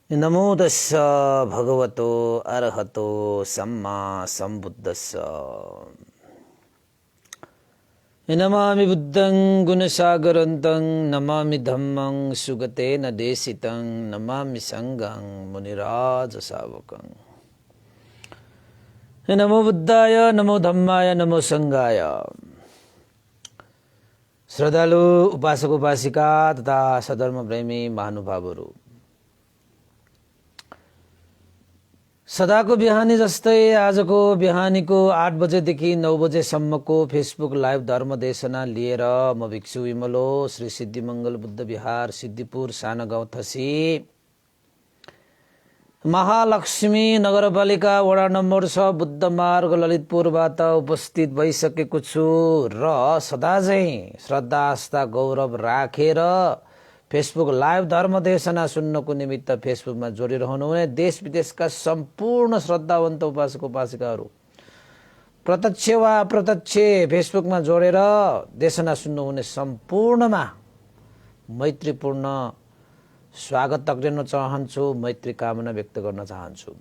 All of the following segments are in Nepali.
नमो तस्स भगवतो अरहतो सम्मा सम्बुद्धस्स। नमामि बुद्धं गुणसागरन्तं नमामि धम्मं सुगतेन देशितं नमामि संघं मुनिराज शावकं। नमो बुद्धाय नमो धम्माय नमो संघाय। श्रद्धालु उपासक उपासिका तथा सधर्म प्रेमी महानुभावहरू, सदाको बिहानी जस्तै आजको बिहानीको 8 बजेदेखि 9 बजेसम्मको फेसबुक लाइभ धर्म देशना लिएर म भिक्षु विमलो श्री सिद्धिमंगल बुद्ध विहार सिद्धिपुर सानो गाउँ थसी महालक्ष्मी नगरपालिका वडा नम्बर 6 बुद्ध मार्ग ललितपुरबाट उपस्थित भइसकेको छु र सदा चाहिँ श्रद्धा आस्था गौरव राखेर फेसबुक लाइभ धर्म देशना सुन्नको निमित्त फेसबुकमा जोडिरहनु हुने देश विदेशका सम्पूर्ण श्रद्धावन्त उपासक उपासिकाहरू प्रत्यक्ष वा अप्रत्यक्ष फेसबुकमा जोडेर देशना सुन्नुहुने सम्पूर्णमा मैत्रीपूर्ण स्वागत टक्रिन चाहन्छु, मैत्री कामना व्यक्त गर्न चाहन्छु।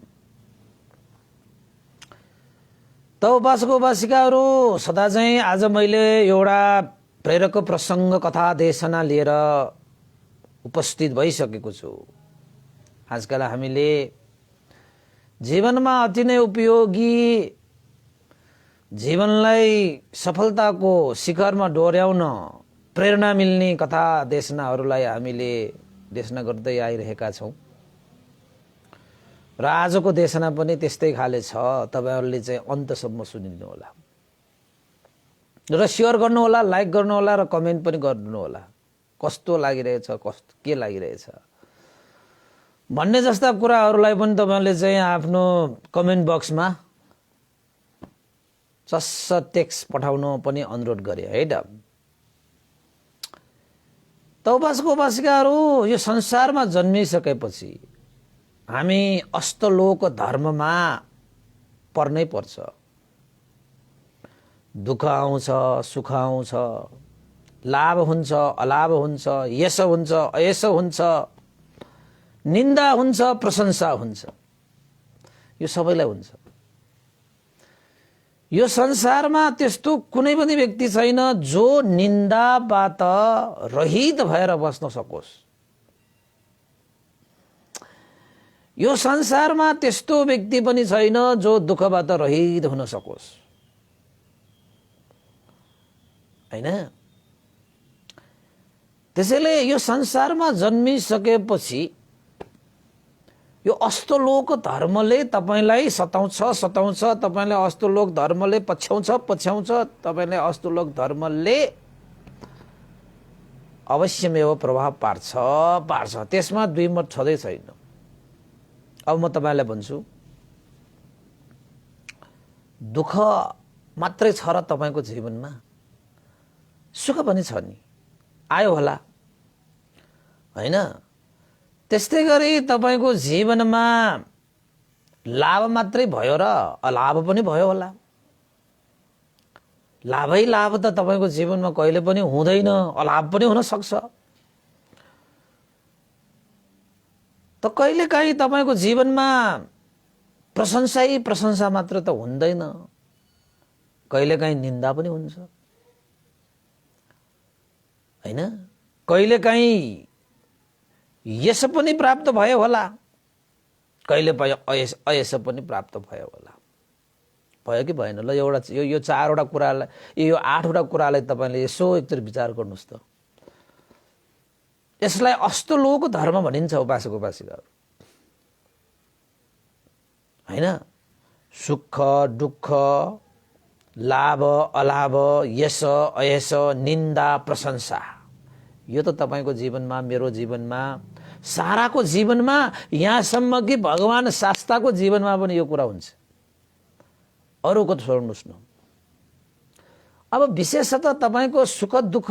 त उपासक उपासिकाहरू, सदा चाहिँ आज मैले एउटा प्रेरक प्रसङ्ग कथा देशना लिएर उपस्थित भइसकेको छु। आजकल हामीले जीवनमा अति नै उपयोगी, जीवनलाई सफलताको शिखरमा डोर्याउन प्रेरणा मिल्ने कथा देशनाहरूलाई हामीले देशना गर्दै आइरहेका छौँ र आजको देशना पनि त्यस्तै खाले छ। तपाईहरुले चाहिँ अन्तसम्म सुनिदिनु होला र शेयर गर्नु होला, लाइक गर्नु होला र कमेन्ट पनि गर्नु होला। कस्तो लागिरहेछ, कस्तो के लागिरहेछ भन्ने जस्ता कुराहरूलाई पनि तपाईले चाहिँ आफ्नो कमेन्ट बक्समा चस्स टेक्स्ट पठाउन पनि अनुरोध गरे है त। त उपासक उपासिकाहरू, यो संसारमा जन्मिसकेपछि हामी अष्टलोक धर्ममा पर्नै पर्छ। दुःख आउँछ, सुख आउँछ, लाभ हुन्छ, अलाभ हुन्छ, यश हुन्छ, अयश हुन्छ, निन्दा हुन्छ, प्रशंसा हुन्छ, यो सबैलाई हुन्छ। यो संसारमा त्यस्तो कुनै पनि व्यक्ति छैन जो निन्दाबाट रहित भएर बस्न सकोस्। यो संसारमा त्यस्तो व्यक्ति पनि छैन जो दुःखबाट रहित हुन सकोस्, हैन? त्यसैले यो संसारमा जन्मिसकेपछि यो अष्टलोक धर्मले तपाईलाई सताउँछ, तपाईलाई अष्टलोक धर्मले पछ्याउँछ, तपाईलाई अष्टलोक धर्मले अवश्यमेव प्रभाव पार्छ। त्यसमा दुई मत छँदै छैन। अब म तपाईलाई भन्छु, दुःख मात्रै छ र तपाईको जीवनमा सुख पनि छ नि, आयो होला, हैन? त्यस्तै गरी तपाईको जीवनमा लाभ मात्रै भयो र अलाभ पनि भयो होला। लाभै लाभ त तपाईको जीवनमा कहिले पनि हुँदैन, अलाभ पनि हुन सक्छ। त कहिलेकाहीँ तपाईको जीवनमा प्रशंसा मात्र त हुँदैन, कहिलेकाहीँ निन्दा पनि हुन्छ, हैन? कहिलेकाहीँ यश पनि प्राप्त भयो होला, कहिले अयश पनि प्राप्त भयो होला। भयो कि भएन? ल एउटा यो 4वटा कुरालाई, यो 8वटा कुरालाई तपाईले यसो एकचोटि विचार गर्नुस् त। यसलाई अष्टलोक धर्म भनिन्छ उपासक उपासिकाहरू, हैन? सुख दुःख, लाभ अलाभ, यश अयश, निन्दा प्रशंसा, यो त तपाईको जीवनमा, मेरो जीवनमा, साराको जीवनमा, यहाँसम्म कि भगवान शास्ताको जीवनमा पनि यो कुरा हुन्छ। अरूको छोड्नुस् न। अब विशेषतः तपाईको सुख दुःख,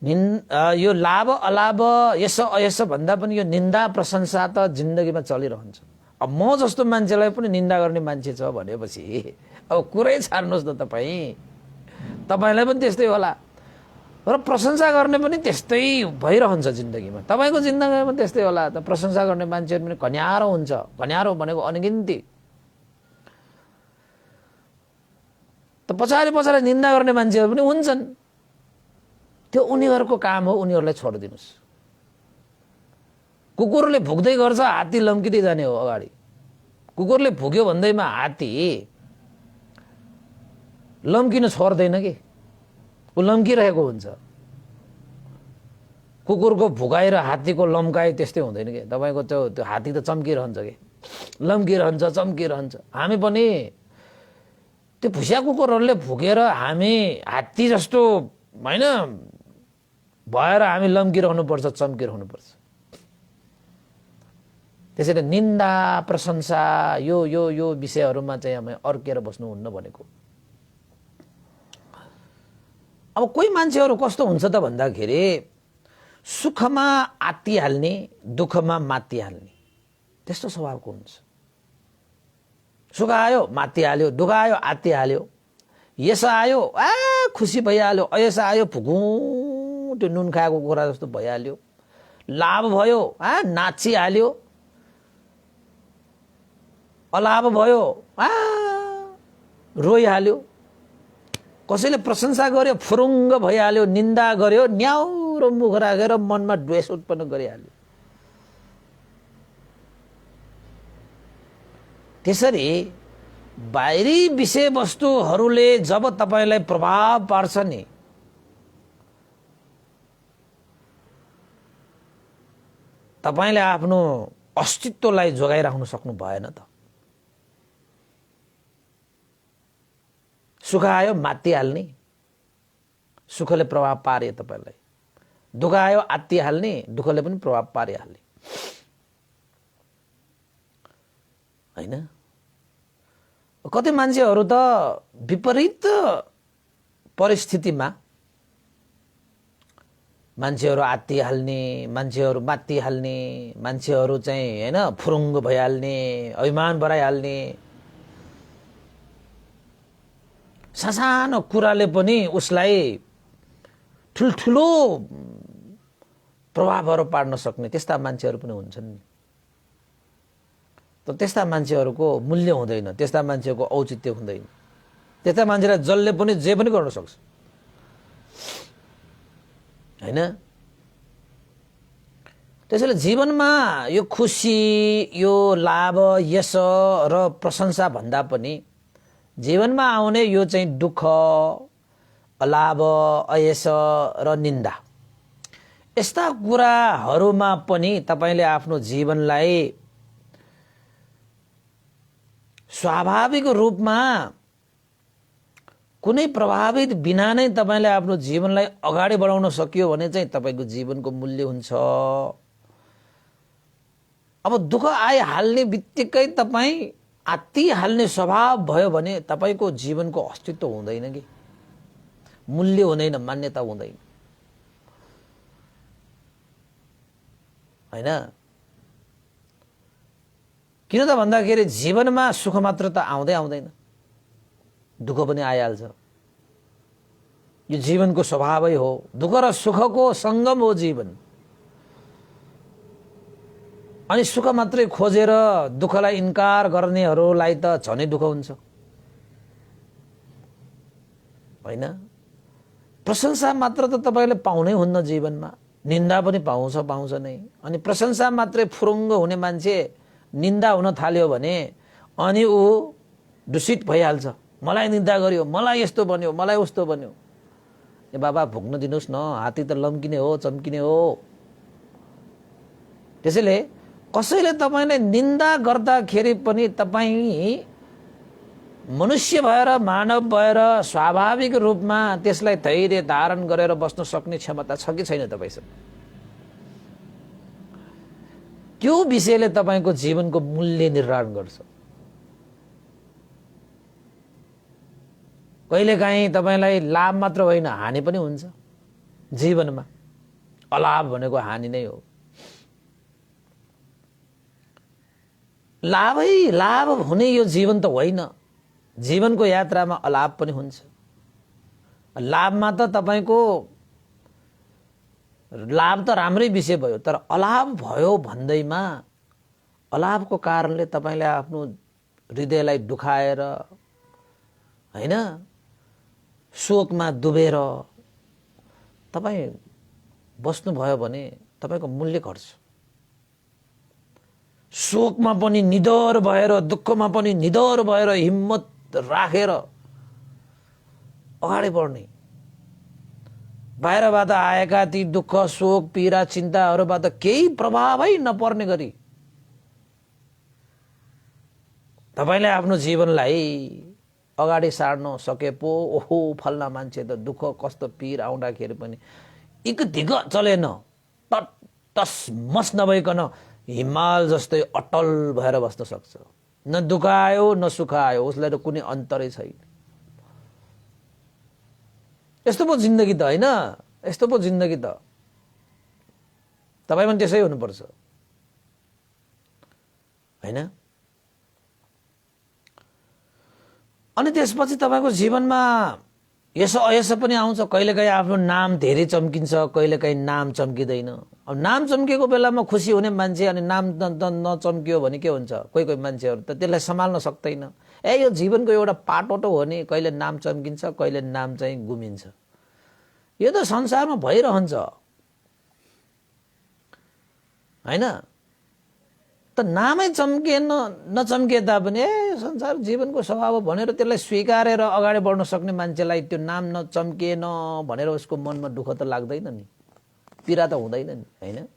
यो लाभ अलाभ, यश अयश भन्दा पनि यो निन्दा प्रशंसा त जिन्दगीमा चलिरहन्छ। अब म जस्तो मान्छेलाई पनि निन्दा गर्ने मान्छे छ भनेपछि अब कुरै छाड्नुस् न तपाईलाई पनि त्यस्तै होला। र प्रशंसा गर्ने पनि त्यस्तै भइरहन्छ जिन्दगीमा। तपाईको जिन्दगीमा पनि त्यस्तै होला त। प्रशंसा गर्ने मान्छेहरू पनि कन्यारो हुन्छ। कन्यारो भनेको अनगिन्ती। त पछाडि पछाडि निन्दा गर्ने मान्छेहरू पनि हुन्छन्। त्यो उनीहरूको काम हो, उनीहरूलाई छोडिदिनुस्। कुकुरले भुक्दै गर्छ, हात्ती लम्किँदै जाने हो अगाडि। कुकुरले भुक्यो भन्दैमा हात्ती लम्किन छोड्दैन कि, ऊ लम्किरहेको हुन्छ। कुकुरको भुकाइ र हात्तीको लम्काइ त्यस्तै हुँदैन कि। तपाईको त्यो हात्ती त चम्किरहन्छ कि, लम्किरहन्छ, चम्किरहन्छ। हामी पनि त्यो भुसिया कुकुरहरूले भुकेर हामी हात्ती जस्तो हैन भएर हामी लम्किरहनुपर्छ, चम्किरहनुपर्छ। त्यसैले निन्दा प्रशंसा यो यो यो विषयहरूमा चाहिँ हामी अर्केर बस्नुहुन्न भनेको। अब कोही मान्छेहरू कस्तो हुन्छ त भन्दाखेरि सुखमा आत्तिहाल्ने, दुःखमा मात्तिहाल्ने, त्यस्तो स्वभावको हुन्छ। सुख आयो मात्तिहाल्यो, दुःख आयो आत्तिहाल्यो, यस आयो खुसी भइहाल्यो, अयस आयो फुगु त्यो नुन खाएको कुरा जस्तो भइहाल्यो, लाभ भयो नाचिहाल्यो, अलाभ भयो रोइहाल्यो। कसैले प्रशंसा गर्यो फुरुङ्ग भइहाल्यो, निन्दा गर्यो न्याउरो मुख राखेर मनमा द्वेष उत्पन्न गरिहाल्यो। त्यसरी बाहिरी विषयवस्तुहरूले जब तपाईलाई प्रभाव पार्छ नि, तपाईले आफ्नो अस्तित्वलाई जोगाइराख्न सक्नु भएन त। सुख आयो मात्तिहाल्ने, सुखले प्रभाव पार्यो तपाईलाई। दुःख आयो आत्तिहाल्ने, दुःखले पनि प्रभाव पारिहाल्ने हैन। कति मान्छेहरू त विपरीत परिस्थितिमा मान्छेहरू आत्तिहाल्ने, मान्छेहरू मात्तिहाल्ने, मान्छेहरू चाहिँ हैन फुरुङ्ग भइहाल्ने, अभिमान बढाइहाल्ने, सानो कुराले पनि उसलाई ठुल्ठुलो प्रभावहरू पार्न सक्ने त्यस्ता मान्छेहरू पनि हुन्छन् नि। त त्यस्ता मान्छेहरूको मूल्य हुँदैन, त्यस्ता मान्छेको औचित्य हुँदैन। त्यस्ता मान्छेलाई जसले पनि जे पनि गर्न सक्छ हैन। त्यसैले जीवनमा यो खुसी, यो लाभ, यश र प्रशंसा भन्दा पनि जीवनमा आउने यो चाहिँ दुःख, अलाभ, अयश र निन्दा, यस्ता कुराहरूमा पनि तपाईले आफ्नो जीवनलाई स्वाभाविक रूपमा कुनै प्रभावित बिना नै तपाईले आफ्नो जीवनलाई अगाडि बढाउन सकियो भने चाहिँ तपाईको जीवनको मूल्य हुन्छ। अब दुःख आइहाल्ने बित्तिकै तपाई आत्तिहाल्ने स्वभाव भयो भने तपाईको जीवनको अस्तित्व हुँदैन कि, मूल्य हुँदैन, मान्यता हुँदैन हैन। किन त भन्दाखेरि जीवनमा सुख मात्र त आउँदै आउँदैन, दुःख पनि आइहाल्छ। यो जीवनको स्वभावै हो। दुःख र सुखको संगम हो जीवन। अनि सुख मात्रै खोजेर दुःखलाई इन्कार गर्नेहरूलाई त झनै दुःख हुन्छ हैन। प्रशंसा मात्र त तपाईले पाउनै हुन्न जीवनमा, निन्दा पनि पाउँछ नै। अनि प्रशंसा मात्रै फुरुङ्ग हुने मान्छे निन्दा हुन थाल्यो भने अनि ऊ दूषित भइहाल्छ। मलाई निन्दा गर्यो, मलाई यस्तो बन्यो, मलाई उस्तो बन्यो। ए बाबा भुक्न दिनुस् न, हात्ती त लम्किने हो, चम्किने हो। त्यसैले कसैले तपाईलाई निन्दा गर्दाखेरि पनि तपाई मनुष्य भएर, मानव भएर स्वाभाविक रूपमा त्यसलाई धैर्य धारण गरेर बस्न सक्ने क्षमता छ कि छैन तपाईसँग? त्यो विषयले तपाईको जीवनको मूल्य निर्धारण गर्छ। कहिलेकाहीँ तपाईलाई लाभ मात्र होइन हानि पनि हुन्छ जीवनमा। अलाभ भनेको हानि नै हो। लाभै लाभ हुने यो जीवन त होइन। जीवनको यात्रामा अलाभ पनि हुन्छ। लाभमा त तपाईको लाभ त राम्रै विषय भयो, तर अलाभ भयो भन्दैमा अलाभको कारणले तपाईले आफ्नो हृदयलाई दुखाएर हैन शोकमा डुबेर तपाई बस्नुभयो भने तपाईको मूल्य घट्छ। शोकमा पनि निडर भएर, दुःखमा पनि निडर भएर हिम्मत राखेर अगाडि बढ्ने, बाहिरबाट आएका ती दुःख, शोक, पीडा, चिन्ताहरूबाट केही प्रभावै नपर्ने गरी तपाईले आफ्नो जीवनलाई अगाडि सार्न सके पो ओहो फल्ना मान्छे त दुःख कस्तो पीर आउँदाखेरि पनि एक धिग चलेन, टस मस नभइकन हिमाल जस्तै अटल भएर बस्न सक्छ। न दुःख आयो न सुख आयो, उसलाई त कुनै अन्तरै छैन। यस्तो पो जिन्दगी त हैन, यस्तो पो जिन्दगी त। तपाई पनि त्यसै हुनुपर्छ हैन। अनि त्यसपछि तपाईको जीवनमा यसो अयसो पनि आउँछ। कहिलेकाहीँ आफ्नो नाम धेरै चम्किन्छ, कहिलेकाहीँ नाम चम्किँदैन। अब नाम चम्किएको बेलामा खुसी हुने मान्छे अनि नाम नचम्कियो भने के हुन्छ? कोही कोही मान्छेहरू त त्यसलाई सम्हाल्न सक्दैन। यो जीवनको एउटा पाटो हो नि, कहिले नाम चम्किन्छ, कहिले नाम चाहिँ गुमिन्छ। यो त संसारमा भइरहन्छ हैन। त नामै चम्किएन नचम्किए तापनि संसार जीवनको स्वभाव भनेर त्यसलाई स्वीकारेर अगाडि बढ्न सक्ने मान्छेलाई त्यो नाम नचम्किएन भनेर उसको मनमा दुःख त लाग्दैन नि, पीडा त हुँदैन नि हैन।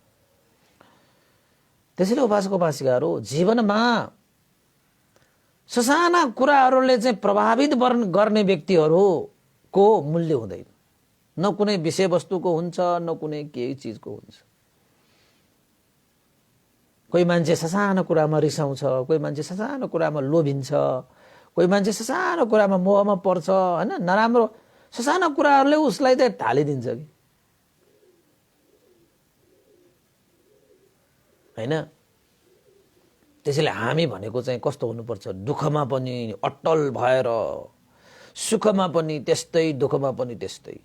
त्यसैले उपासक उपासिकाहरू जीवनमा ससाना कुराहरूले चाहिँ प्रभावित गर्ने व्यक्तिहरूको मूल्य हुँदैन। न कुनै विषयवस्तुको हुन्छ, न कुनै केही चिजको हुन्छ। कोही मान्छे ससानो कुरामा रिसाउँछ, कोही मान्छे ससानो कुरामा लोभिन्छ, कोही मान्छे ससानो कुरामा मोहमा पर्छ हैन। नराम्रो ससाना कुराहरूले उसलाई चाहिँ ढालिदिन्छ कि हैन। त्यसैले हामी भनेको चाहिँ कस्तो हुनुपर्छ? दुःखमा पनि अटल भएर, सुखमा पनि त्यस्तै, दुःखमा पनि त्यस्तै,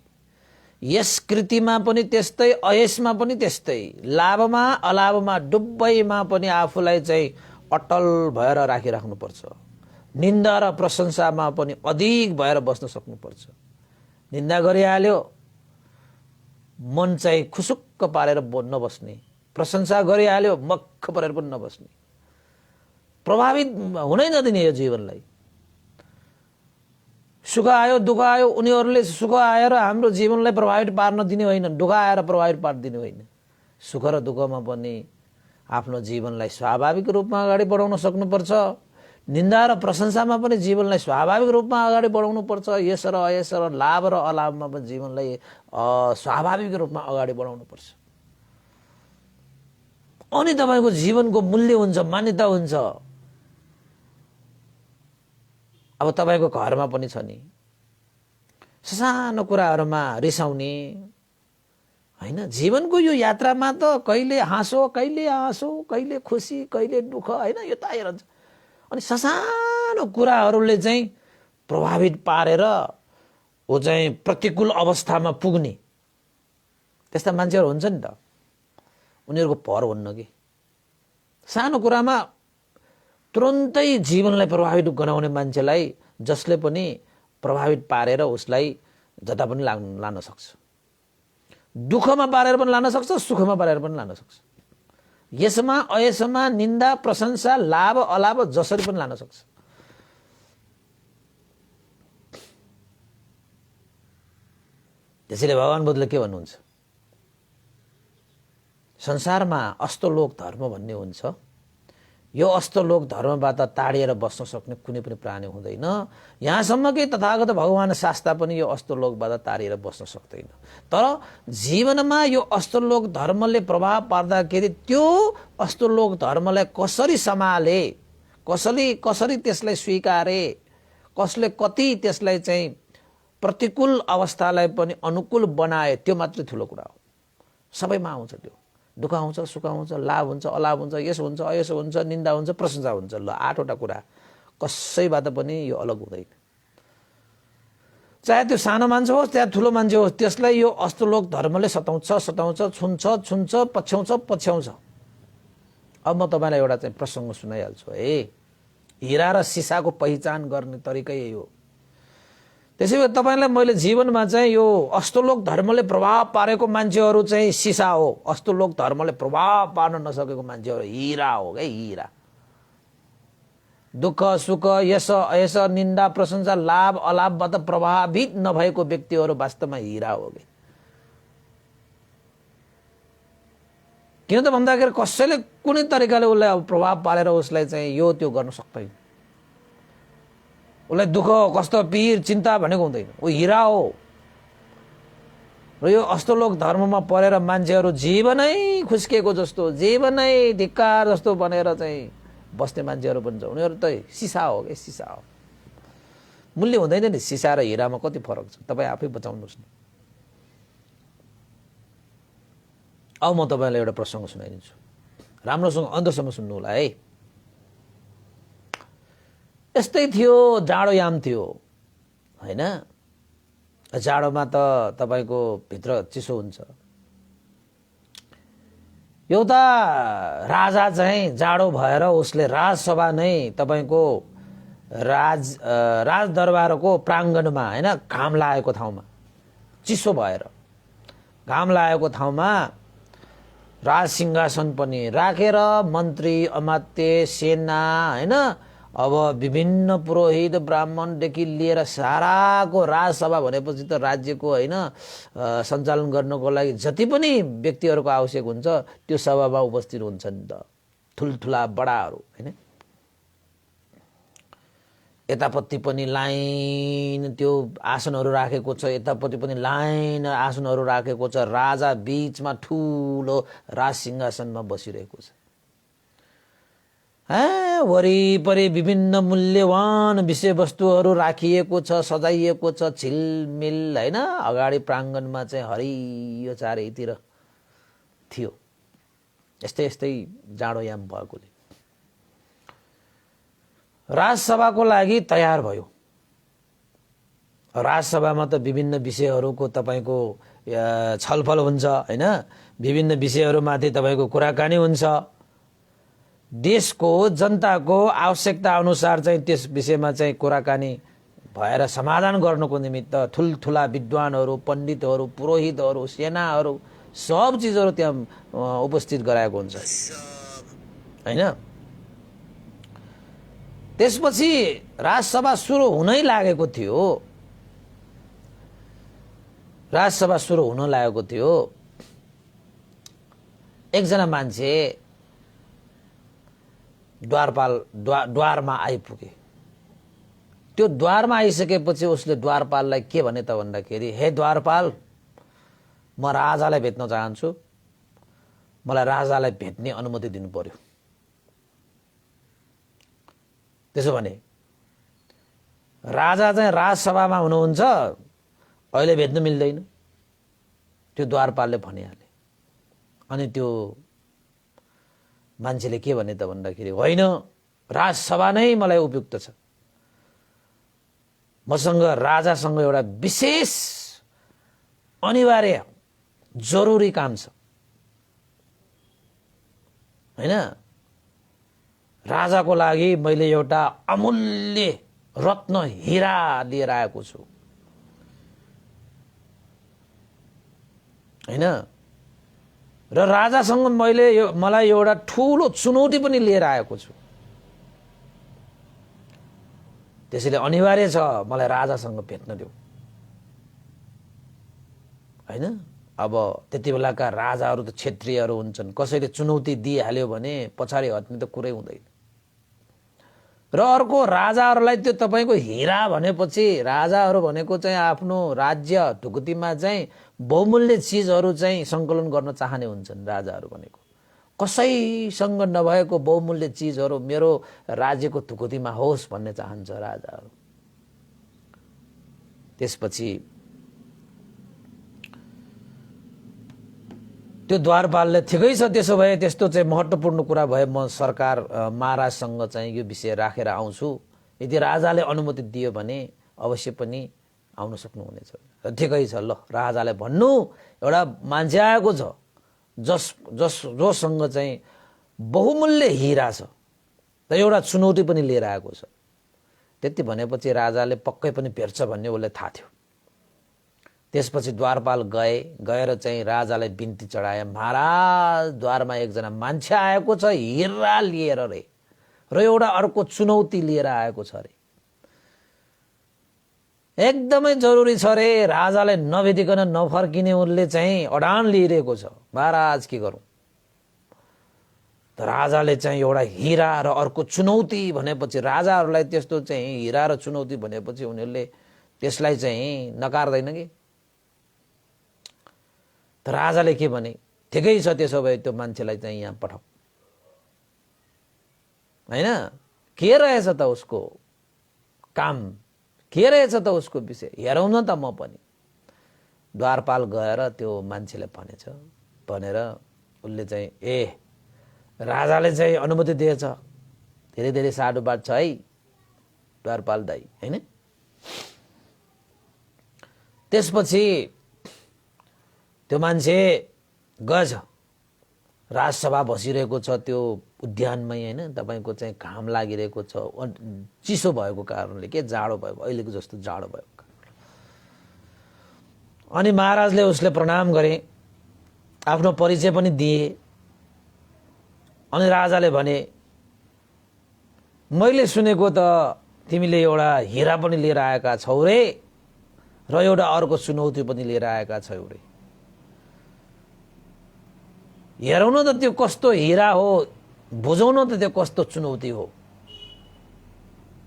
यस कृतिमा पनि त्यस्तै, अयसमा पनि त्यस्तै, लाभमा अलाभमा डुब्बैमा पनि आफूलाई चाहिँ अटल भएर राखिराख्नुपर्छ। निन्दा र प्रशंसामा पनि अधिक भएर बस्न सक्नुपर्छ। निन्दा गरिहाल्यो मन चाहिँ खुसुक्क पारेर नबस्ने, प्रशंसा गरिहाल्यो मक्ख परेर पनि नबस्ने, प्रभावित हुनै नदिने यो जीवनलाई। सुख आयो दुःख आयो, उनीहरूले सुख आएर हाम्रो जीवनलाई प्रभावित पार्न दिने होइन, दुःख आएर प्रभावित पार्दिने होइन। सुख र दुःखमा पनि आफ्नो जीवनलाई स्वाभाविक रूपमा अगाडि बढाउन सक्नुपर्छ। निन्दा र प्रशंसामा पनि जीवनलाई स्वाभाविक रूपमा अगाडि बढाउनु पर्छ। यस र अयस र लाभ र अलाभमा पनि जीवनलाई स्वाभाविक रूपमा अगाडि बढाउनु पर्छ। अनि तपाईको जीवनको मूल्य हुन्छ, मान्यता हुन्छ। अब तपाईको घरमा पनि छ नि ससानो कुराहरुमा रिसाउने हैन। जीवनको यो यात्रामा त कहिले हाँसो, कहिले आँसो, कहिले खुसी, कहिले दुःख हैन, यो त आइरहन्छ। अनि ससानो कुराहरुले चाहिँ प्रभावित पारेर ऊ चाहिँ प्रतिकूल अवस्थामा पुग्ने त्यस्ता मान्छेहरु हुन्छ नि त। उनीहरुको भर हुन्न कि सानो कुरामा तुरुन्तै जीवनलाई प्रभावित गराउने मान्छेलाई जसले पनि प्रभावित पारेर उसलाई जता पनि लान सक्छ। दुःखमा पारेर पनि लान सक्छ, सुखमा पारेर पनि लान सक्छ। यसमा अयसमा निन्दा प्रशंसा लाभ अलाभ जसरी पनि लान सक्छ। त्यसैले भगवान बुद्धले के भन्नुहुन्छ, संसारमा अष्टलोक धर्म भन्ने हुन्छ। यो अष्टलोक धर्मबाट ताडिएर बस्न सक्ने कुनै पनि प्राणी हुँदैन। यहाँसम्म कि तथागत भगवान शास्ता पनि यो अष्टलोकबाट ताडिएर बस्न सक्दैन। तर जीवनमा यो अष्टलोक धर्मले प्रभाव पार्दाखेरि त्यो अष्टलोक धर्मलाई कसरी सम्हाले, कसरी त्यसलाई स्वीकारे, कसले कति त्यसलाई चाहिँ प्रतिकूल अवस्थालाई पनि अनुकूल बनाए, त्यो मात्र ठुलो कुरा हो। सबैमा आउँछ त्यो। दुःख आउँछ, सुख आउँछ, लाभ हुन्छ, अलाभ हुन्छ, यस हुन्छ, अयस हुन्छ, निन्दा हुन्छ, प्रशंसा हुन्छ। ल 8 वटा कुरा कसैबाट पनि यो अलग हुँदैन। चाहे त्यो सानो मान्छे होस् चाहे ठुलो मान्छे होस्, त्यसलाई यो अस्तलोक धर्मले सताउँछ, छुन्छ, पछ्याउँछ। अब म तपाईँलाई एउटा चाहिँ प्रसङ्ग सुनाइहाल्छु है। हिरा र सिसाको पहिचान गर्ने तरिका यही हो। त्यसै भए तपाईँलाई मैले जीवनमा चाहिँ यो अस्तलोक धर्मले प्रभाव पारेको मान्छेहरू चाहिँ सिसा हो, अस्तलोक धर्मले प्रभाव पार्न नसकेको मान्छेहरू हिरा हो क्या, हिरा। दुःख सुख यस अयस निन्दा प्रशंसा लाभ अलाभबाट प्रभावित नभएको व्यक्तिहरू वास्तवमा हिरा हो कि। किन त भन्दाखेरि कसैले कुनै तरिकाले उसलाई अब प्रभाव पारेर उसलाई चाहिँ यो त्यो गर्न सक्दैन, उसलाई दुःख कष्ट पीर चिन्ता भनेको हुँदैन, ऊ हिरा हो। र यो अस्तलोक धर्ममा परेर मान्छेहरू जीवनै खुस्किएको जस्तो, जीवनै धिक्कार जस्तो बनेर चाहिँ बस्ने मान्छेहरू पनि छ। उनीहरू त सिसा हो क्या, सिसा हो। मूल्य हुँदैन नि, सिसा र हिरामा कति फरक छ तपाईँ आफै बचाउनुहोस् न। अब म तपाईँलाई एउटा प्रसङ्ग सुनाइदिन्छु, राम्रोसँग अन्धसम्म सुन्नु होला है। यस्तै थियो, जाडोयाम थियो होइन। जाडोमा त तपाईँको भित्र चिसो हुन्छ। एउटा राजा चाहिँ जाडो भएर उसले राजसभा नै तपाईँको राजदरबारको प्राङ्गणमा होइन, घाम लागेको ठाउँमा, चिसो भएर घाम लागेको ठाउँमा राज सिंहासन पनि राखेर मन्त्री अमात्य सेना होइन, अब विभिन्न पुरोहित ब्राह्मणदेखि लिएर साराको राजसभा भनेपछि त राज्यको होइन सञ्चालन गर्नको लागि जति पनि व्यक्तिहरूको आवश्यक हुन्छ त्यो सभामा उपस्थित हुन्छन् त, ठुल्ठुला बडाहरू होइन। यतापट्टि पनि लाइन त्यो आसनहरू राखेको छ, यतापट्टि पनि लाइन आसनहरू राखेको छ। राजा बीचमा ठुलो राज सिंहासनमा बसिरहेको छ। वरिपरि विभिन्न मूल्यवान विषयवस्तुहरू राखिएको छ, सजाइएको छ, छिलमिल होइन। अगाडि प्राङ्गणमा चाहिँ हरियो चारैतिर थियो। यस्तै यस्तै जाडोयाम भएकोले राजसभाको लागि तयार भयो। राजसभामा त विभिन्न विषयहरूको तपाईँको छलफल हुन्छ होइन, विभिन्न विषयहरूमाथि तपाईँको कुराकानी हुन्छ। देशको जनताको आवश्यकता अनुसार चाहिँ त्यस विषयमा चाहिँ कुराकानी भएर समाधान गर्नको निमित्त ठुल्ठुला विद्वानहरू, पण्डितहरू, पुरोहितहरू, सेनाहरू सब चिजहरू त्यहाँ उपस्थित गराएको हुन्छ होइन। त्यसपछि राजसभा सुरु हुनै लागेको थियो। राजसभा सुरु हुन लागेको थियो। एकजना मान्छे द्वारमा आइपुगे। त्यो द्वारमा आइसकेपछि उसले द्वारपाललाई के भने त भन्दाखेरि, हे द्वारपाल, म राजालाई भेट्न चाहन्छु, मलाई राजालाई भेट्ने अनुमति दिनु पर्यो। त्यसो भने राजा चाहिँ राजसभामा हुनुहुन्छ, अहिले भेट्न मिल्दैन, त्यो द्वारपालले भनिहाले। अनि त्यो मान्छेले के भने त भन्दाखेरि, होइन, राजसभा नै मलाई उपयुक्त छ, मसँग राजासँग एउटा विशेष अनिवार्य जरुरी काम छ होइन। राजाको लागि मैले एउटा अमूल्य रत्न हिरा लिएर आएको छु होइन। र राजासँग मलाई एउटा ठुलो चुनौती पनि लिएर आएको छु। त्यसैले अनिवार्य छ मलाई राजासँग भेट्न देऊ होइन। अब त्यति बेलाका राजाहरू त क्षेत्रीयहरू हुन्छन्, कसैले चुनौती दिइहाल्यो भने पछाडि हट्ने त कुरै हुँदैन। र अर्को, राजाहरूलाई त्यो तपाईँको हिरा भनेपछि राजाहरू भनेको चाहिँ आफ्नो राज्य ढुकुटीमा चाहिँ बहुमूल्य चिजहरू चाहिँ सङ्कलन गर्न चाहने हुन्छन्। राजाहरू भनेको कसैसँग नभएको बहुमूल्य चिजहरू मेरो राज्यको ढुकुटीमा होस् भन्ने चाहन्छ राजाहरू। त्यसपछि त्यो द्वारपालले ठिकै छ, त्यसो भए त्यस्तो चाहिँ महत्त्वपूर्ण कुरा भए म सरकार महाराजसँग चाहिँ यो विषय राखेर आउँछु। यदि राजाले अनुमति दियो भने अवश्य पनि आउन सक्नुहुनेछ। र ठिकै छ, ल राजालाई भन्नु एउटा मान्छे आएको छ जोसँग चाहिँ बहुमूल्य हिरा छ र एउटा चुनौती पनि लिएर आएको छ। त्यति भनेपछि राजाले पक्कै पनि भेट्छ भन्ने उसले थाहा थियो। त्यसपछि द्वारपाल गएर चाहिँ राजालाई बिन्ती चढाए, महाराज द्वारमा एकजना मान्छे आएको छ हिरा लिएर रे, र एउटा अर्को चुनौती लिएर आएको छ रे, एकदमै जरुरी छ रे, राजालाई नभेटिकन नफर्किने उनले चाहिँ अडान लिइरहेको छ, महाराज के गरौँ? त राजाले चाहिँ एउटा हिरा र अर्को चुनौती भनेपछि राजाहरूलाई त्यस्तो चाहिँ हिरा र चुनौती भनेपछि उनीहरूले त्यसलाई चाहिँ नकार्दैन कि। त राजाले के भने, ठिकै छ त्यसो भए त्यो मान्छेलाई चाहिँ यहाँ पठाऊ, हैन? के रहेछ त उसको काम, के रहेछ त उसको विषय, हेरौँ न त म पनि। द्वारपाल गएर त्यो मान्छेले भनेर उसले चाहिँ राजाले चाहिँ अनुमति दिएछ, धेरै धेरै साधु बात छ है द्वारपाल दाई, हैन? त्यसपछि त्यो मान्छे गएछ, राजसभा बसिरहेको छ त्यो उद्यानमै, हैन? तपाईको चाहिँ घाम लागिरहेको छ, चिसो भएको कारणले, के जाडो भएको, अहिलेको जस्तो जाडो भएको कारणले। अनि महाराजले उसले प्रणाम गरे, आफ्नो परिचय पनि दिए। अनि राजाले भने, मैले सुनेको त तिमीले एउटा हिरा पनि लिएर आएका छौ रे, र एउटा अर्को चुनौती पनि लिएर आएका छौ रे। हेरौँ न त त्यो कस्तो हिरा हो, बुझौँ न त त्यो कस्तो चुनौती हो।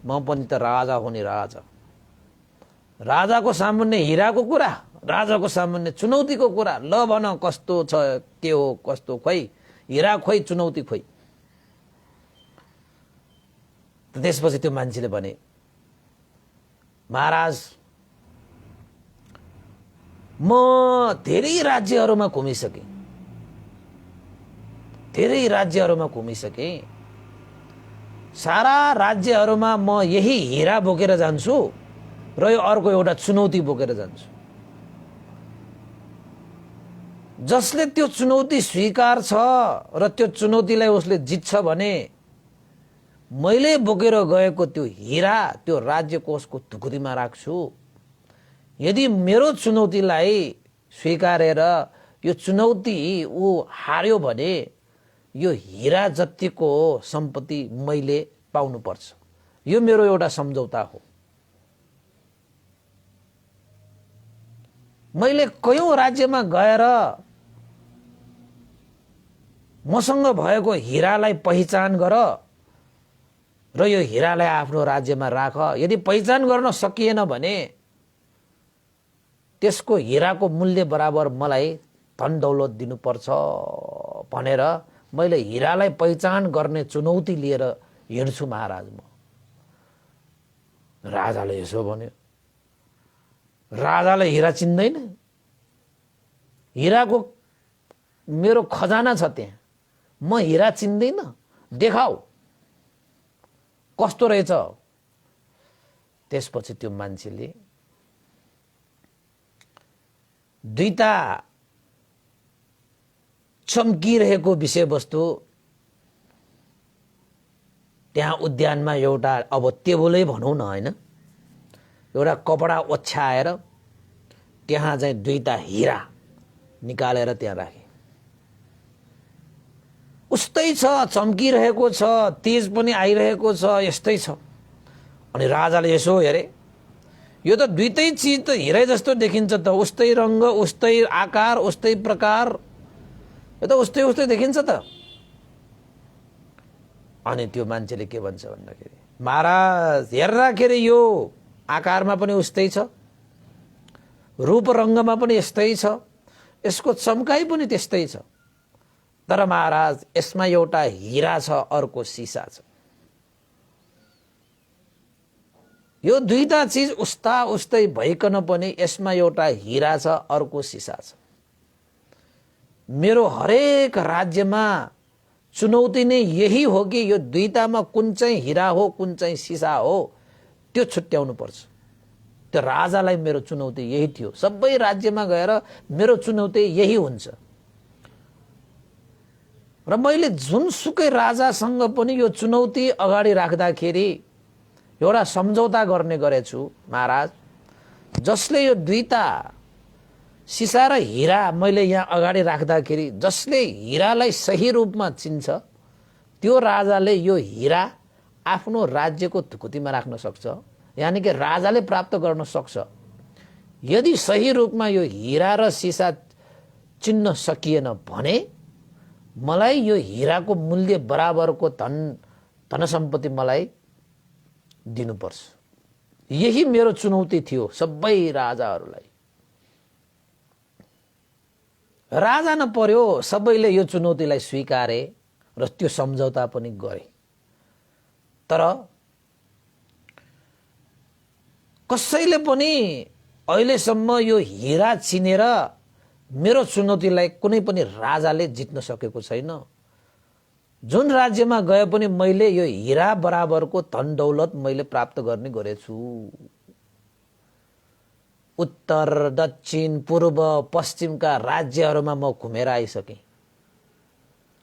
म पनि त राजा हो नि, राजाको सामुन्ने हिराको कुरा, राजाको सामुन्ने चुनौतीको कुरा, ल भन कस्तो छ, के हो, कस्तो, खोइ हिरा खोइ चुनौती खोइ। त्यसपछि त्यो मान्छेले भने, महाराज म धेरै राज्यहरूमा घुमिसकेँ, सारा राज्यहरूमा म यही हिरा बोकेर जान्छु र यो अर्को एउटा चुनौती बोकेर जान्छु। जसले त्यो चुनौती स्वीकार छ र त्यो चुनौतीलाई उसले जित्छ भने मैले बोकेर गएको त्यो हिरा त्यो राज्य कोषको ढुकुरीमा राख्छु। यदि मेरो चुनौतीलाई स्वीकारेर यो चुनौती ऊ हार्यो भने यो हिरा जतिको सम्पत्ति मैले पाउनुपर्छ। यो मेरो एउटा सम्झौता हो। मैले कयौं राज्यमा गएर मसँग भएको हिरालाई पहिचान गर र यो हिरालाई आफ्नो राज्यमा राख। यदि पहिचान गर्न सकिएन भने त्यसको हिराको मूल्य बराबर मलाई धन दौलत दिनुपर्छ भनेर मैले हिरालाई पहिचान गर्ने चुनौती लिएर हिँड्छु महाराज म। राजाले यसो भन्यो। राजाले हिरा चिन्दैन। हिराको मेरो खजाना छ त्यहाँ, म हिरा चिन्दैन, देखाऊ कस्तो रहेछ। त्यसपछि त्यो मान्छेले दुईटा चम्किरहेको विषयवस्तु त्यहाँ उद्यानमा एउटा अब टेबलै भनौँ न हैन, एउटा कपडा ओछ्याएर त्यहाँ चाहिँ दुईटा हिरा निकालेर त्यहाँ राखे। उस्तै छ, चम्किरहेको छ, तेज पनि आइरहेको छ, यस्तै छ। अनि राजाले यसो हेरे, यो त दुईटै चीज त हिरै जस्तो देखिन्छ त, उस्तै रंग, उस्तै आकार, उस्तै प्रकार, यो त उस्तै उस्तै देखिन्छ त। अनि त्यो मान्छेले के भन्छ भन्दाखेरि, महाराज हेर्दाखेरि यो आकारमा पनि उस्तै छ, रूप रंगमा पनि यस्तै छ, यसको चम्काइ पनि त्यस्तै छ, तर महाराज यसमा एउटा हिरा छ, अर्को सीसा छ। यो दुईटा चीज उस्ता उस्तै भइकन पनि यसमा एउटा हिरा छ, अर्को सीसा छ। मेरो हरेक राज्यमा चुनौती नै यही हो कि यो दुईटामा कुन चाहिँ हिरा हो कुन चाहिँ सीसा हो त्यो छुट्याउनु पर्छ। त्यो राजालाई मेरो चुनौती यही थियो। सबै राज्यमा गएर मेरो चुनौती यही हुन्छ र मैले जुनसुकै राजासँग पनि यो चुनौती अगाडि राख्दाखेरि एउटा सम्झौता गर्ने गरेछु महाराज, जसले यो दुईटा सिसा र हीरा मैले यहाँ अगाडि राख्दाखेरि जसले हीरालाई सही रूपमा चिन्छ त्यो राजाले यो हीरा आफ्नो राज्यको ढुकुटीमा राख्न सक्छ, यानि कि राजाले प्राप्त गर्न सक्छ। यदि सही रूपमा यो हीरा र सिसा चिन्न सकिएन भने मलाई यो हीराको मूल्य बराबरको धन सम्पत्ति मलाई दिनुपर्छ। यही मेरो चुनौती थियो सबै राजाहरूलाई। राजा न पर्यो, सबैले यो चुनौतीलाई स्वीकारे र त्यो सम्झौता पनि गरे। तर कसैले पनि अहिलेसम्म यो हीरा चिनेर मेरो चुनौतीलाई कुनै पनि राजाले जित्न सकेको छैन। जुन राज्यमा गए पनि मैले यो हीरा बराबरको धन दौलत मैले प्राप्त गर्ने गरेछु। उत्तर, दक्षिण, पूर्व, पश्चिमका राज्यहरूमा म घुमेर आइसकेँ।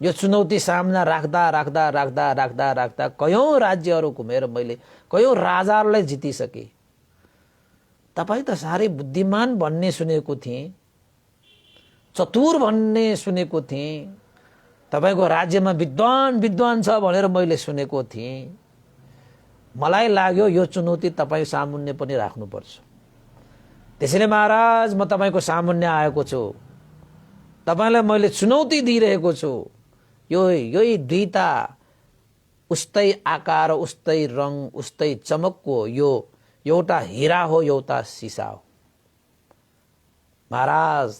यो चुनौती सामना राख्दा राख्दा राख्दा राख्दा राख्दा कयौं राज्यहरू घुमेर मैले कयौं राजाहरूलाई जितिसकेँ। तपाईँ त साह्रै बुद्धिमान भन्ने सुनेको थिएँ, चतुर भन्ने सुनेको थिएँ, तपाईको राज्यमा विद्वान छ भनेर मैले सुनेको थिएँ। मलाई लाग्यो यो चुनौती तपाईँ सामुन्ने पनि राख्नुपर्छ। त्यसैले महाराज म तपाईको सामुन्ने आएको छु। तपाईलाई मैले चुनौती दिइरहेको छु। यही दुईटा उस्तै आकार, उस्तै रङ, उस्तै चमकको यो एउटा हीरा हो, एउटा सिसा हो। महाराज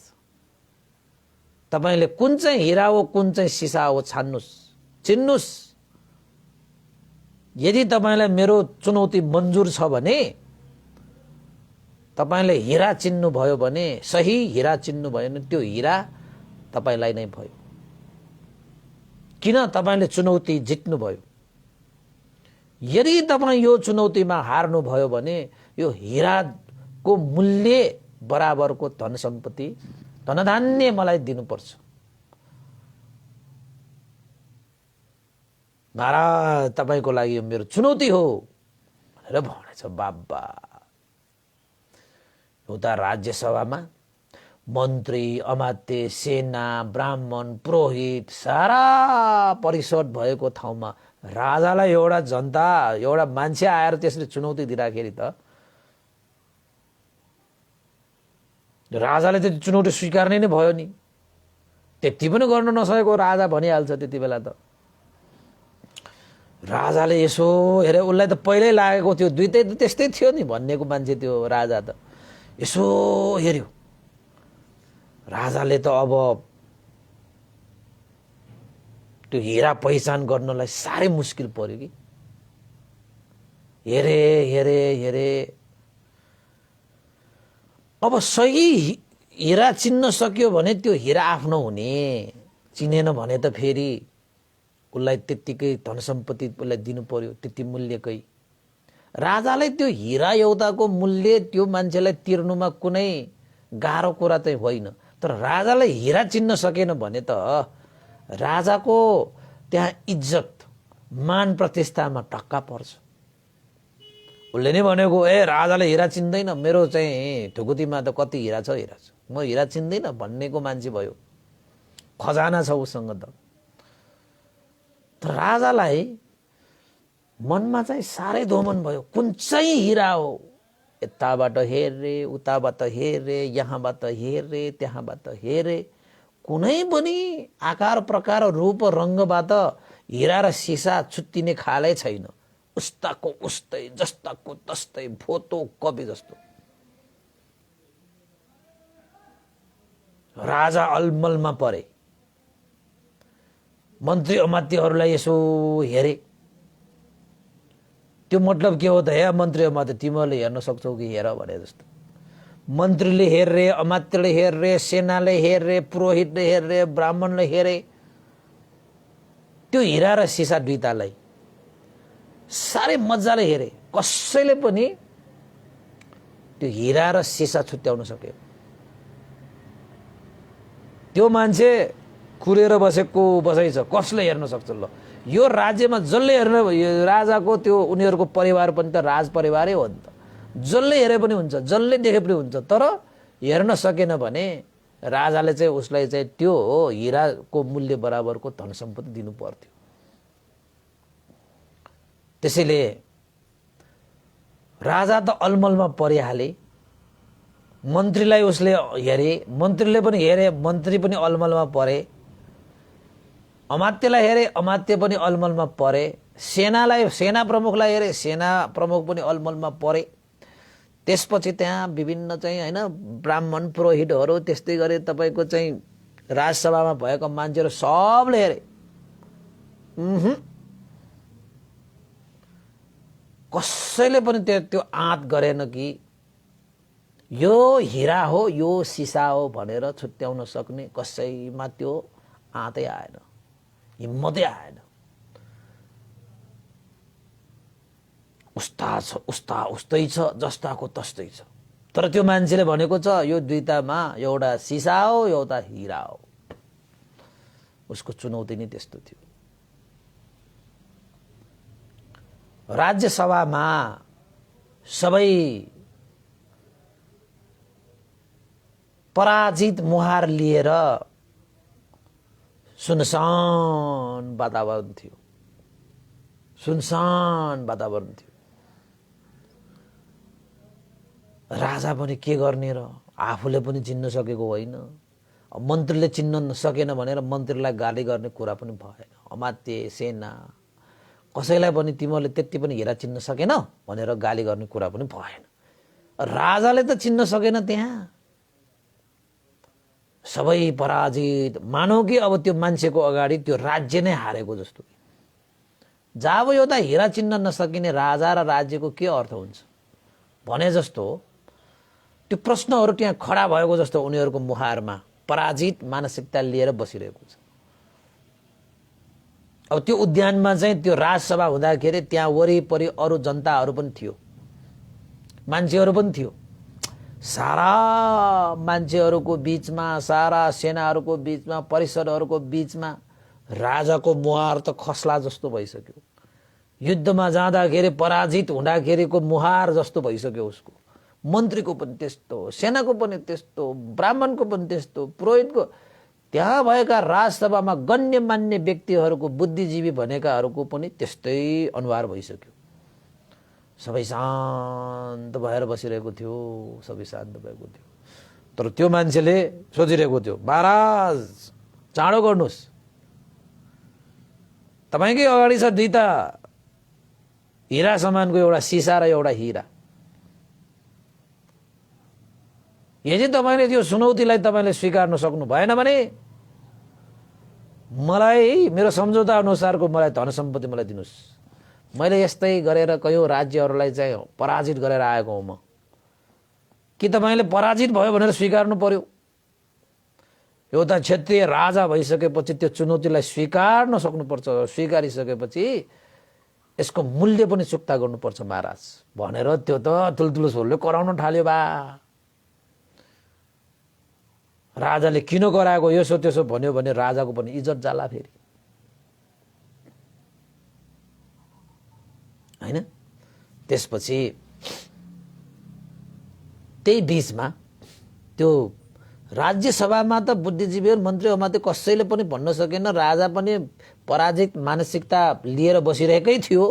तपाईले कुन चाहिँ हीरा हो कुन चाहिँ सिसा हो छान्नुस्, चिन्नुस्। यदि तपाईलाई मेरो चुनौती मन्जुर छ भने तपाईले हीरा चिन्नु भयो भने, सही हीरा चिन्नु भयो भने त्यो हीरा तपाईलाई नै भयो। किन तपाईले चुनौती जित्नु भयो। यदि तपाईँ यो चुनौतीमा हार्नु भयो भने यो हीराको मूल्य बराबरको धन सम्पत्ति, धनधान्य मलाई दिनुपर्छ। महाराज तपाईको लागि यो मेरो चुनौती हो भनेर भनेछ। बाबा उता राज्यसभामा मन्त्री, अमात्य, सेना, ब्राह्मण, पुरोहित सारा परिषद भएको ठाउँमा राजालाई एउटा जनता, एउटा मान्छे आएर त्यसले चुनौती दिँदाखेरि त राजाले त चुनौती स्वीकार्ने नै भयो नि। त्यति पनि गर्न नसकेको राजा भनिहाल्छ त्यति बेला त। राजाले यसो हेरे, उसलाई त पहिल्यै लागेको थियो दुईटै त त्यस्तै थियो नि भन्नेको मान्छे त्यो राजा त। यसो हेर्यो राजाले त अब त्यो हीरा पहिचान गर्नलाई साह्रै मुस्किल पर्यो कि। हेरे हेरे हेरे अब सही हीरा चिन्न सक्यो भने त्यो हीरा आफ्नो हुने, चिनेन भने त फेरि उसलाई त्यत्तिकै धन सम्पत्ति उसलाई दिनु पर्यो, त्यति मूल्यकै। राजालाई त्यो हीरा एउटाको मूल्य त्यो मान्छेलाई तिर्नुमा कुनै गाह्रो कुरा चाहिँ होइन। तर राजालाई हीरा चिन्न सकेन भने त राजाको त्यहाँ इज्जत, मान प्रतिष्ठामा ढक्का पर्छ। उसले नै भनेको राजाले हीरा चिन्दैन, मेरो चाहिँ ढुकुटीमा त कति हीरा छ, म हीरा चिन्दैन भन्नेको मान्छे भयो। खजाना छ उसँग त। तर राजालाई मनमा चाहिँ साह्रै दोमन भयो, कुन चाहिँ हीरा हो। यताबाट हेरे, उताबाट हेरे, यहाँबाट हेरे, त्यहाँबाट हेरे, कुनै पनि आकार प्रकार रूप रङ्गबाट हीरा र सिसा छुट्टिने खालै छैन। उस्ताको उस्तै, जस्ताको तस्तै, भोतो कवि जस्तो। राजा अलमलमा परे। मन्त्री अमात्यहरूलाई यसो हेरे। त्यो मतलब के हो त, हे मन्त्री अमात्य तिमीहरूले हेर्न सक्छौ कि हेर भने जस्तो। मन्त्रीले हेर्रे, अमात्यले हेर्रे, सेनाले हेर्रे, पुरोहितले हेर्रे, ब्राह्मणले हेरे त्यो हीरा र सिसा दुईटालाई साह्रै मजाले हेरे। कसैले पनि त्यो हिरा र सिसा छुट्याउन सक्यो। त्यो मान्छे कुरेर बसेको बसाइ छ, कसले हेर्न सक्छ? ल यो राज्यमा जसले हेर्न, राजाको त्यो उनीहरूको परिवार पनि त राज परिवारै हो नि त, जसले हेरे पनि हुन्छ, जसले देखे पनि हुन्छ। तर हेर्न सकेन भने राजाले चाहिँ उसलाई चाहिँ त्यो हिराको मूल्य बराबरको धन सम्पत्ति दिनु पर्थ्यो। त्यसैले राजा त अलमलमा परिहाले, मन्त्रीलाई उसले हेरे, मन्त्रीले पनि हेरे, मन्त्री पनि अलमलमा परे, अमात्यलाई हेरे, अमात्य पनि अलमलमा परे, सेना प्रमुखलाई हेरे, सेना प्रमुख पनि अलमलमा परे। त्यसपछि त्यहाँ विभिन्न चाहिँ हैन ब्राह्मण पुरोहितहरू, त्यस्तै गरे तपाईको चाहिँ राजसभामा भएका मान्छेहरू सबले हेरे। कसैले पनि त्यो आँट गरेन कि यो हिरा हो, यो सिसा हो भनेर छुट्याउन सक्ने कसैमा त्यो आँटै आएन, हिम्मतै आएन। उस्तै छ, जस्ताको तस्तै छ। तर त्यो मान्छेले भनेको छ यो दुईटामा एउटा सिसा हो, एउटा हिरा हो। उसको चुनौती नै त्यस्तो थियो। राज्यसभामा सबै पराजित मुहार लिएर सुनसान वातावरण थियो, सुनसान वातावरण थियो। राजा पनि के गर्ने र, आफूले पनि चिन्न सकेको होइन, मन्त्रीले चिन्न सकेन भनेर मन्त्रीलाई गाली गर्ने कुरा पनि भएन। अमात्य, सेना, कसैलाई पनि तिमीले त्यति पनि हिरा चिन्न सकेन भनेर गाली गर्ने कुरा पनि भएन। राजाले त चिन्न सकेन, त्यहाँ सबै पराजित। मानौ कि अब त्यो मान्छेको अगाडि त्यो राज्य नै हारेको जस्तो। जब एउटा हिरा चिन्न नसकिने राजा र राज्यको के अर्थ हुन्छ भने जस्तो त्यो प्रश्नहरू त्यहाँ खडा भएको जस्तो उनीहरूको मुहारमा पराजित मानसिकता लिएर बसिरहेको छ। अब त्यो उद्यानमा चाहिँ त्यो राजसभा हुँदाखेरि त्यहाँ वरिपरि अरू जनताहरू पनि थियो, मान्छेहरू पनि थियो। सारा मान्छेहरूको बीचमा, सारा सेनाहरूको बीचमा, परिसरहरूको बीचमा राजाको मुहार त खस्ला जस्तो भइसक्यो। युद्धमा जाँदाखेरि पराजित हुँदाखेरिको मुहार जस्तो भइसक्यो उसको। मन्त्रीको पनि त्यस्तो, सेनाको पनि त्यस्तो, ब्राह्मणको पनि त्यस्तो, पुरोहितको, त्यहाँ भएका राजसभामा गण्यमान्य व्यक्तिहरूको, बुद्धिजीवी भनेकाहरूको पनि त्यस्तै अनुहार भइसक्यो। सबै शान्त भएर बसिरहेको थियो, सबै शान्त भएको थियो। तर त्यो मान्छेले सोचिरहेको थियो, महाराज चाँडो गर्नुहोस्, तपाईकै अगाडि छ दुईटा हिरा समानको एउटा सिसा र एउटा हिरा। यदि तपाईले त्यो चुनौतीलाई तपाईले स्वीकार्न सक्नु भएन भने मलाई मेरो सम्झौता अनुसारको मलाई धन सम्पत्ति मलाई दिनुस्। मैले यस्तै गरेर कयौं राज्यहरूलाई चाहिँ पराजित गरेर आएको हुँ म। कि तपाईले पराजित भयो भनेर स्वीकार्नु पर्यो? एउटा क्षेत्रीय राजा भइसकेपछि त्यो चुनौतीलाई स्वीकार्न सक्नुपर्छ। स्वीकारिसकेपछि यसको मूल्य पनि चुक्ता गर्नुपर्छ महाराज भनेर त्यो त ठुल्ठुलो स्वरले कराउन थाल्यो बा। राजाले किन कराएको यसो त्यसो भन्यो भने राजाको पनि इज्जत जाला फेरि, हैन? त्यसपछि त्यही बीचमा त्यो राज्यसभामा त बुद्धिजीवीहरू, मन्त्रीहरूमा त कसैले पनि भन्न सकेन। राजा पनि पराजित मानसिकता लिएर बसिरहेकै थियो।